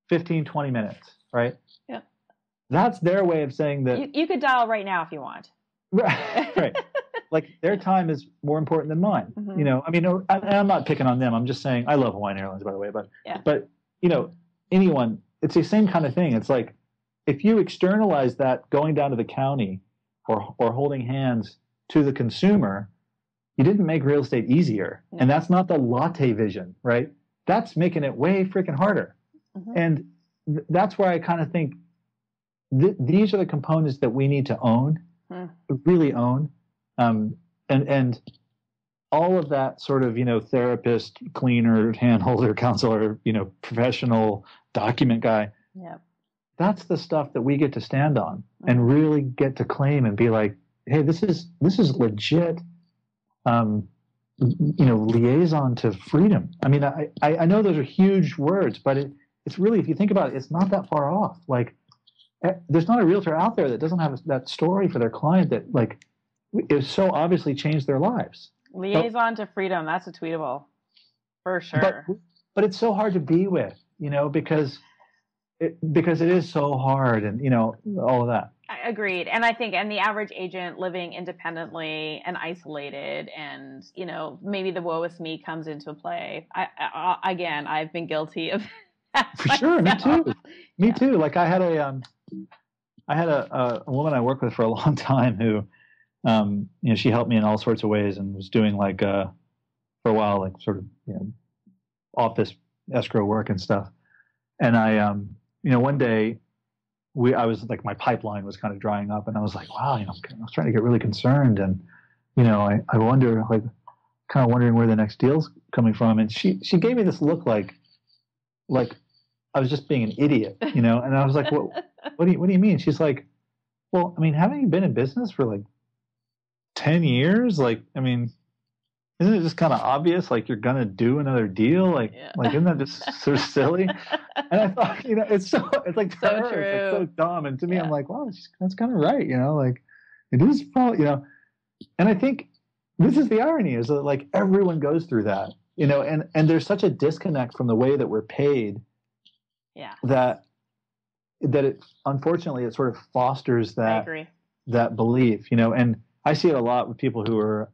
15, 20 minutes, right? Yeah. That's their way of saying that. You could dial right now if you want. Right. Like, their time is more important than mine. Mm-hmm. You know, I mean, I'm not picking on them. I'm just saying, I love Hawaiian Airlines, by the way. But you know, anyone, it's the same kind of thing. It's like, if you externalize that going down to the county or holding hands to the consumer, you didn't make real estate easier. No. And that's not the latte vision, right? That's making it way freaking harder. Mm-hmm. And that's where I kind of think these are the components that we need to own, really own. And all of that sort of, you know, therapist, cleaner, handholder, counselor, you know, professional document guy. Yeah. That's the stuff that we get to stand on and really get to claim and be like, hey, this is legit, you know, liaison to freedom. I mean, I know those are huge words, but it's it's really, if you think about it, it's not that far off. Like, there's not a realtor out there that doesn't have that story for their client that, like, it so obviously changed their lives. Liaison to freedom. That's a tweetable for sure. But it's so hard to be with, because it is so hard, and all of that. Agreed. And I think, and the average agent living independently and isolated, and maybe the woe is me comes into play. Again, I've been guilty of that for sure. Me too. Like, I had a woman I worked with for a long time who, she helped me in all sorts of ways and was doing, like, for a while, like, sort of, office escrow work and stuff. And I, one day I was like, my pipeline was kind of drying up, and I was like, wow, I was trying to get really concerned. And, I wonder, like, kind of wondering where the next deal's coming from. And she gave me this look like I was just being an idiot, and I was like, what do you mean? She's like, well, I mean, haven't you been in business for like 10 years? Like, I mean, isn't it just kind of obvious, like, you're going to do another deal? Like, isn't that just sort of silly? And I thought, it's like, to her, true. It's like so dumb. And to me, I'm like, wow, that's kind of right. Like, it is probably, and I think this is the irony, is that, like, everyone goes through that, and there's such a disconnect from the way that we're paid. Yeah. That it, unfortunately, it sort of fosters that, I agree. that belief, and I see it a lot with people who are,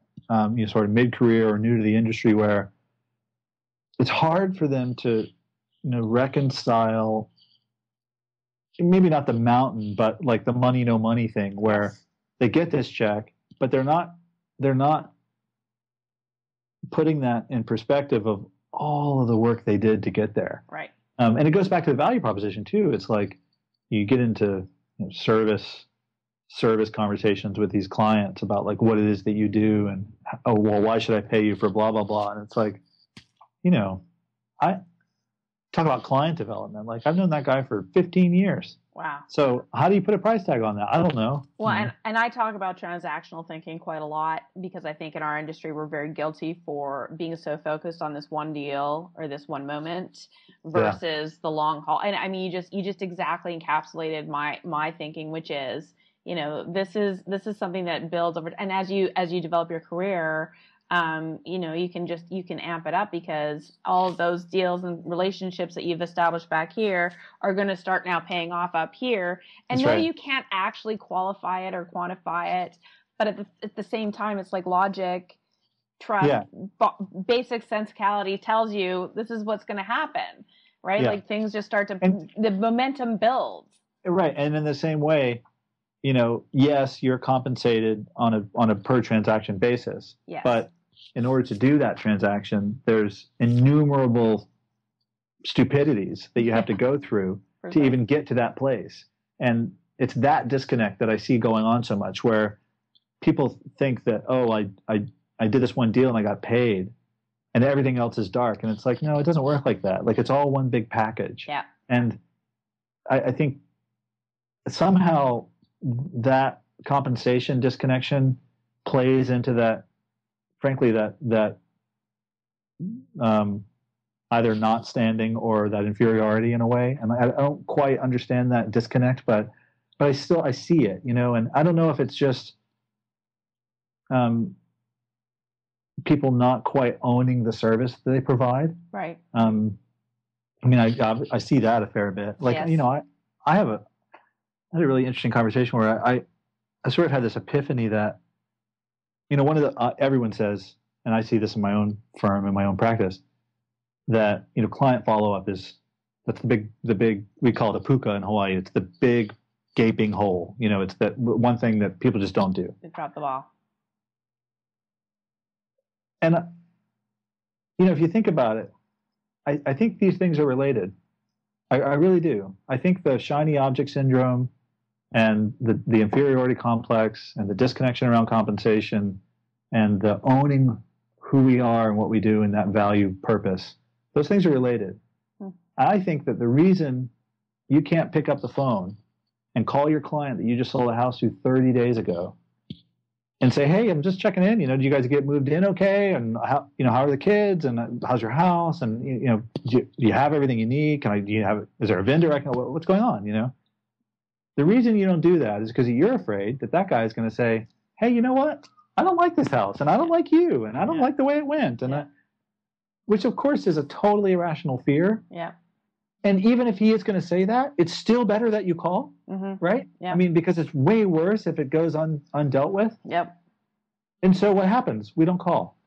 sort of mid-career or new to the industry, where it's hard for them to, reconcile, maybe not the mountain, but like the money, no money thing, where they get this check, but they're not putting that in perspective of all of the work they did to get there. Right. And it goes back to the value proposition too. It's like, you get into service conversations with these clients about, like, what it is that you do, and, oh, well, why should I pay you for blah, blah, blah. And it's like, I talk about client development. Like, I've known that guy for 15 years. Wow. So how do you put a price tag on that? I don't know. Well, and I talk about transactional thinking quite a lot, because I think in our industry, we're very guilty for being so focused on this one deal or this one moment versus the long haul. And I mean, you just exactly encapsulated my thinking, which is, this is something that builds over, and as you develop your career, you can amp it up, because all of those deals and relationships that you've established back here are going to start now paying off up here. And maybe you can't actually qualify it or quantify it, but at the same time, it's like logic, trust, basic sensicality tells you this is what's going to happen, right? Yeah. Like, things just start to, the momentum builds. Right. And in the same way, yes, you're compensated on a per transaction basis, but in order to do that transaction, there's innumerable stupidities that you have to go through to even get to that place. And it's that disconnect that I see going on so much, where people think that, oh, I did this one deal and I got paid, and everything else is dark. And it's like, no, it doesn't work like that. Like, it's all one big package. Yeah. And I think somehow that compensation disconnection plays into that, frankly, that either not standing or that inferiority in a way. And I don't quite understand that disconnect, but I see it, and I don't know if it's just people not quite owning the service that they provide. Right. I mean, I see that a fair bit. Like, I had a really interesting conversation where I sort of had this epiphany that, one of the, everyone says, and I see this in my own firm and my own practice, that, client follow-up that's the big, we call it a puka in Hawaii. It's the big gaping hole. It's that one thing that people just don't do. They drop the ball. And, if you think about it, I think these things are related. I really do. I think the shiny object syndrome and the inferiority complex and the disconnection around compensation and the owning who we are and what we do and that value purpose, those things are related. I think that the reason you can't pick up the phone and call your client that you just sold a house to 30 days ago and say, hey, I'm just checking in. Do you guys get moved in okay? And how are the kids? And how's your house? And do you have everything you need? Is there a vendor? What's going on? The reason you don't do that is because you're afraid that guy is going to say, hey, you know what? I don't like this house, and I don't like you, and I don't like the way it went, and which of course is a totally irrational fear. Yeah. And even if he is going to say that, it's still better that you call, right? Yeah. I mean, because it's way worse if it goes undealt with. Yep. And so what happens? We don't call.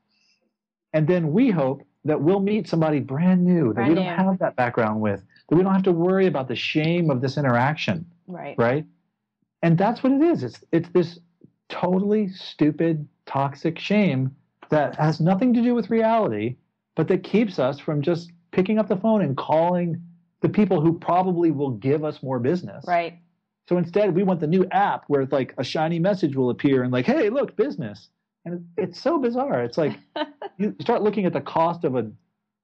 And then we hope that we'll meet somebody brand new that we don't have that background with, that we don't have to worry about the shame of this interaction. Right. Right? And that's what it is. It's this totally stupid, toxic shame that has nothing to do with reality, but that keeps us from just picking up the phone and calling the people who probably will give us more business. Right. So instead, we want the new app where it's like a shiny message will appear and like, hey, look, business. And it's so bizarre. It's like you start looking at the cost of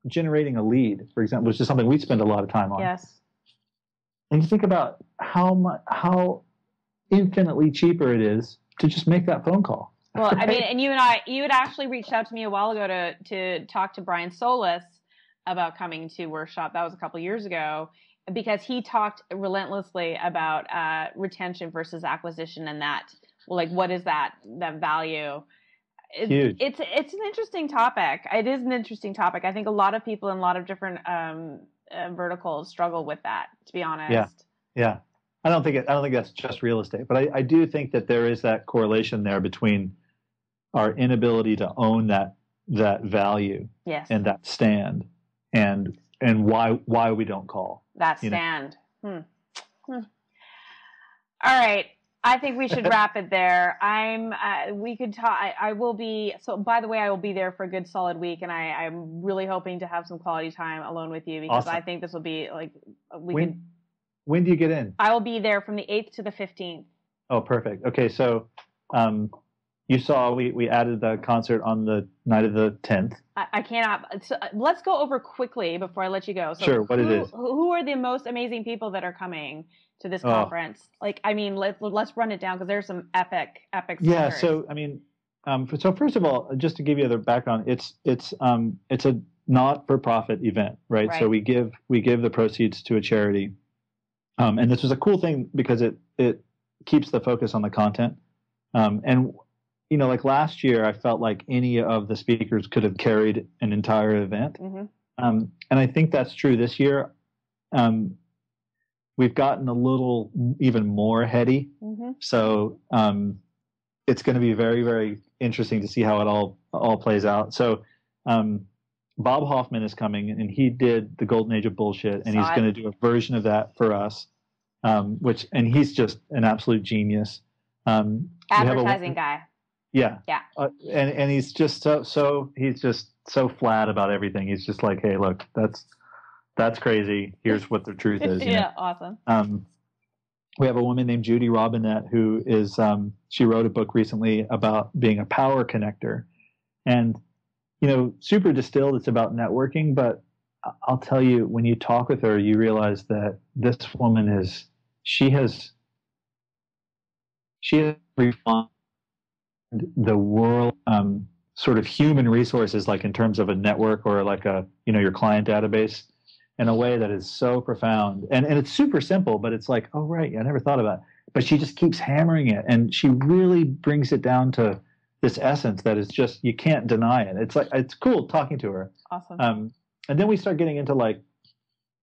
generating a lead, for example, which is something we spend a lot of time on. Yes. And you think about how infinitely cheaper it is to just make that phone call. Well, I mean, and you had actually reached out to me a while ago to talk to Brian Solis about coming to Worthshop. That was a couple years ago, because he talked relentlessly about retention versus acquisition, and that, well, like, what is that value? Huge. It's an interesting topic. It is an interesting topic. I think a lot of people in a lot of different verticals struggle with that, to be honest. Yeah. I don't think that's just real estate, but I do think that there is that correlation there between our inability to own that value, yes, and that stand, and why we don't call that stand. All right. I think we should wrap it there. We could talk. I will be. So, by the way, I will be there for a good solid week, and I'm really hoping to have some quality time alone with you, because awesome. I think this will be like When do you get in? I will be there from the 8th to the 15th. Oh, perfect. Okay, so you saw we added the concert on the night of the 10th. I cannot. So, let's go over quickly before I let you go. So sure. What it is? Who are the most amazing people that are coming to this conference? Like, I mean, let's run it down, because there's some epic. Yeah. Speakers. So I mean, so first of all, just to give you the background, it's a not-for-profit event, right? So we give the proceeds to a charity, and this was a cool thing because it keeps the focus on the content, and like last year, I felt like any of the speakers could have carried an entire event. And I think that's true this year. We've gotten a little even more heady. So it's going to be very, very interesting to see how it all plays out. So Bob Hoffman is coming, and he did the Golden Age of Bullshit, and he's going to do a version of that for us, and he's just an absolute genius. Advertising guy. Yeah. And he's just he's just so flat about everything. He's just like, hey, look, that's crazy. Here's what the truth is. Yeah, awesome. We have a woman named Judy Robinette who is she wrote a book recently about being a power connector, and super distilled. It's about networking, but I'll tell you, when you talk with her, you realize that this woman she has refined the world sort of human resources, like in terms of a network or like your client database, in a way that is so profound, and it's super simple, but it's like, oh right, I never thought about it. But she just keeps hammering it, and she really brings it down to this essence that is just, you can't deny it. It's like, it's cool talking to her. Awesome. And then we start getting into like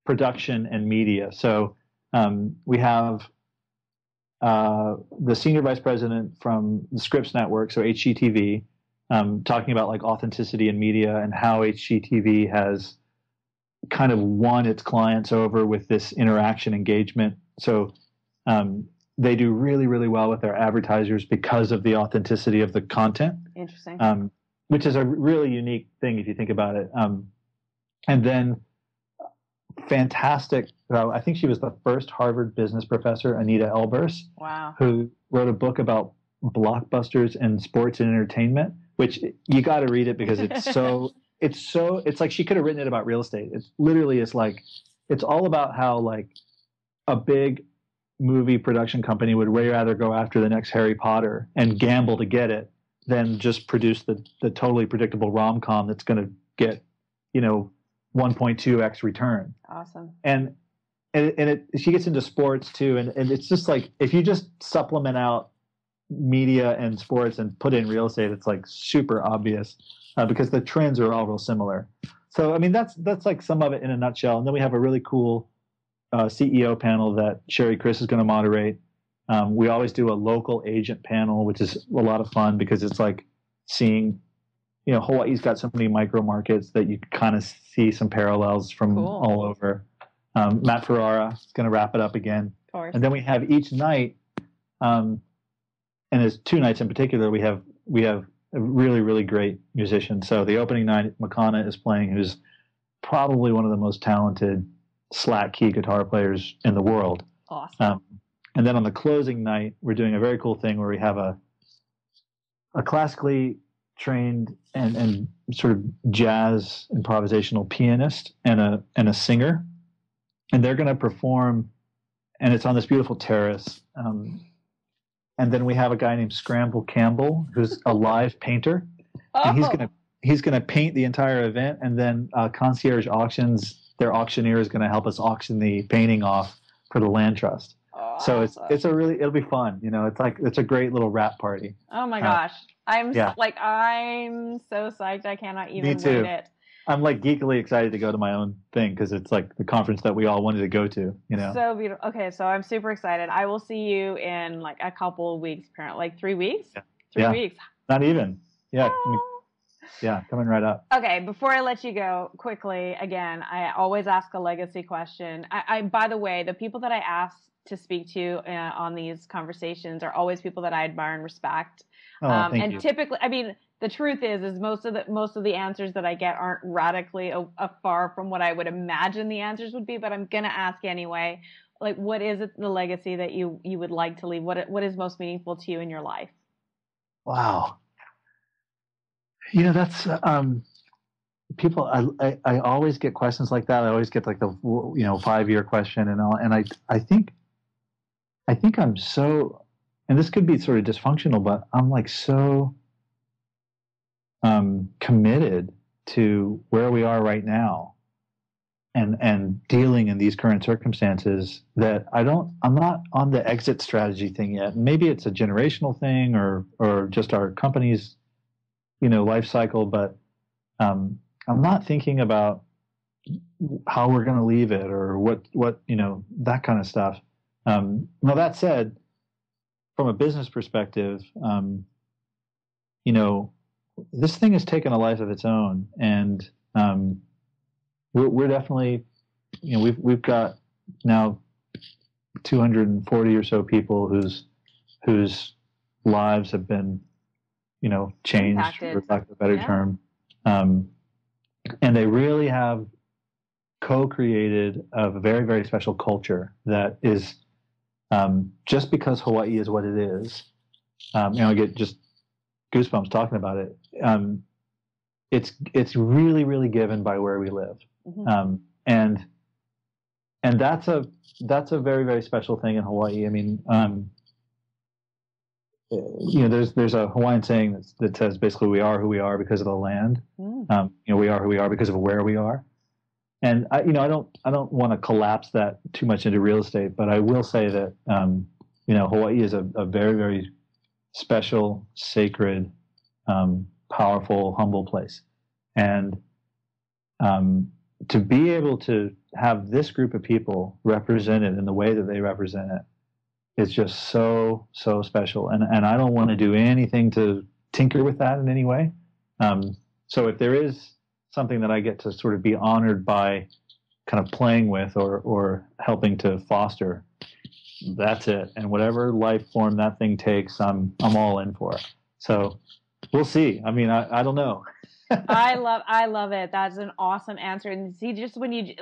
production and media. So we have the senior vice president from the Scripps Network, so HGTV, talking about like authenticity in media and how HGTV has kind of won its clients over with this interaction engagement. So they do really, really well with their advertisers because of the authenticity of the content. Interesting. Which is a really unique thing if you think about it. And then fantastic, I think she was the first Harvard business professor, Anita Elbers. Wow. Who wrote a book about blockbusters and sports and entertainment, which you got to read it because it's so, it's like she could have written it about real estate. It's literally, it's all about how like a big movie production company would way rather go after the next Harry Potter and gamble to get it than just produce the totally predictable rom-com that's going to get, 1.2x return. Awesome. And she gets into sports too. And it's just like, if you just supplement out media and sports and put in real estate, it's like super obvious because the trends are all real similar. So, I mean, that's like some of it in a nutshell. And then we have a really cool CEO panel that Sherry Chris is going to moderate. We always do a local agent panel, which is a lot of fun because it's like seeing, Hawaii's got so many micro markets that you kind of see some parallels from all over. Matt Ferrara is going to wrap it up again. Of course. And then we have each night, and there's 2 nights in particular, we have a really, really great musicians. So the opening night, Makana is playing, who's probably one of the most talented slack key guitar players in the world. Awesome. And then on the closing night, we're doing a very cool thing where we have a classically trained and sort of jazz improvisational pianist and a singer, and they're going to perform, and it's on this beautiful terrace. And then we have a guy named Scramble Campbell, who's a live painter, and he's gonna paint the entire event, and then Concierge Auctions, their auctioneer, is going to help us auction the painting off for the land trust. So it'll be fun. It's a great little wrap party. Oh my gosh. I'm so psyched. I cannot even wait it. I'm like geekily excited to go to my own thing because it's like the conference that we all wanted to go to, So beautiful. Okay. So I'm super excited. I will see you in like a couple of weeks, apparently, like 3 weeks, 3 weeks. Not even. Yeah. Yeah. Coming right up. Okay. Before I let you go quickly, again, I always ask a legacy question. By the way, the people that I ask to speak to on these conversations are always people that I admire and respect. Thank you. Typically, I mean, the truth is most of the answers that I get aren't radically far from what I would imagine the answers would be, but I'm gonna ask anyway. Like, what is it, the legacy that you would like to leave? What is most meaningful to you in your life? Wow. That's people. I always get questions like that. I always get like the 5-year question and all. And I think I'm so, and this could be sort of dysfunctional, but I'm like so committed to where we are right now and dealing in these current circumstances that I'm not on the exit strategy thing yet. Maybe it's a generational thing or just our company's, life cycle, but I'm not thinking about how we're going to leave it or what, that kind of stuff. Now that said, from a business perspective, this thing has taken a life of its own, and we're definitely, we've got now 240 or so people whose lives have been, changed, impacted, for lack of a better term, and they really have co-created a very, very special culture that is, just because Hawaii is what it is. I get just goosebumps talking about it. It's really, really given by where we live. Mm-hmm. And that's a very, very special thing in Hawaii. I mean, there's a Hawaiian saying that says basically we are who we are because of the land. Mm. We are who we are because of where we are. And I don't want to collapse that too much into real estate, but I will say that Hawaii is a very, very special, sacred, powerful, humble place. And to be able to have this group of people represented in the way that they represent it is just so, so special. And I don't want to do anything to tinker with that in any way. So if there is something that I get to sort of be honored by kind of playing with or helping to foster, that's it. And whatever life form that thing takes, I'm all in for. So we'll see. I mean, I don't know. I love it. That's an awesome answer. And see, just when you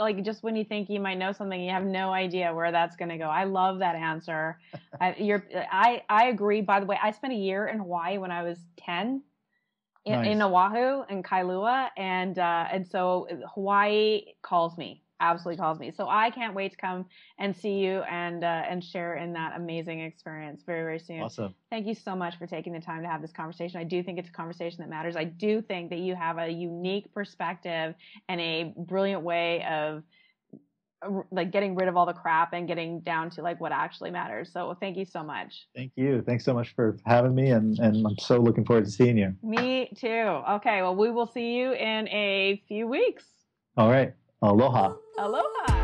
think you might know something, you have no idea where that's going to go. I love that answer. I agree. By the way, I spent a year in Hawaii when I was 10 in Oahu and Kailua. And so Hawaii calls me. absolutely calls me. So I can't wait to come and see you and share in that amazing experience very, very soon. Awesome. Thank you so much for taking the time to have this conversation. I do think it's a conversation that matters. I do think that you have a unique perspective and a brilliant way of like getting rid of all the crap and getting down to like what actually matters. So thank you so much. Thank you. Thanks so much for having me, and I'm so looking forward to seeing you. Me too. Okay, well, we will see you in a few weeks. All right. Aloha. Aloha.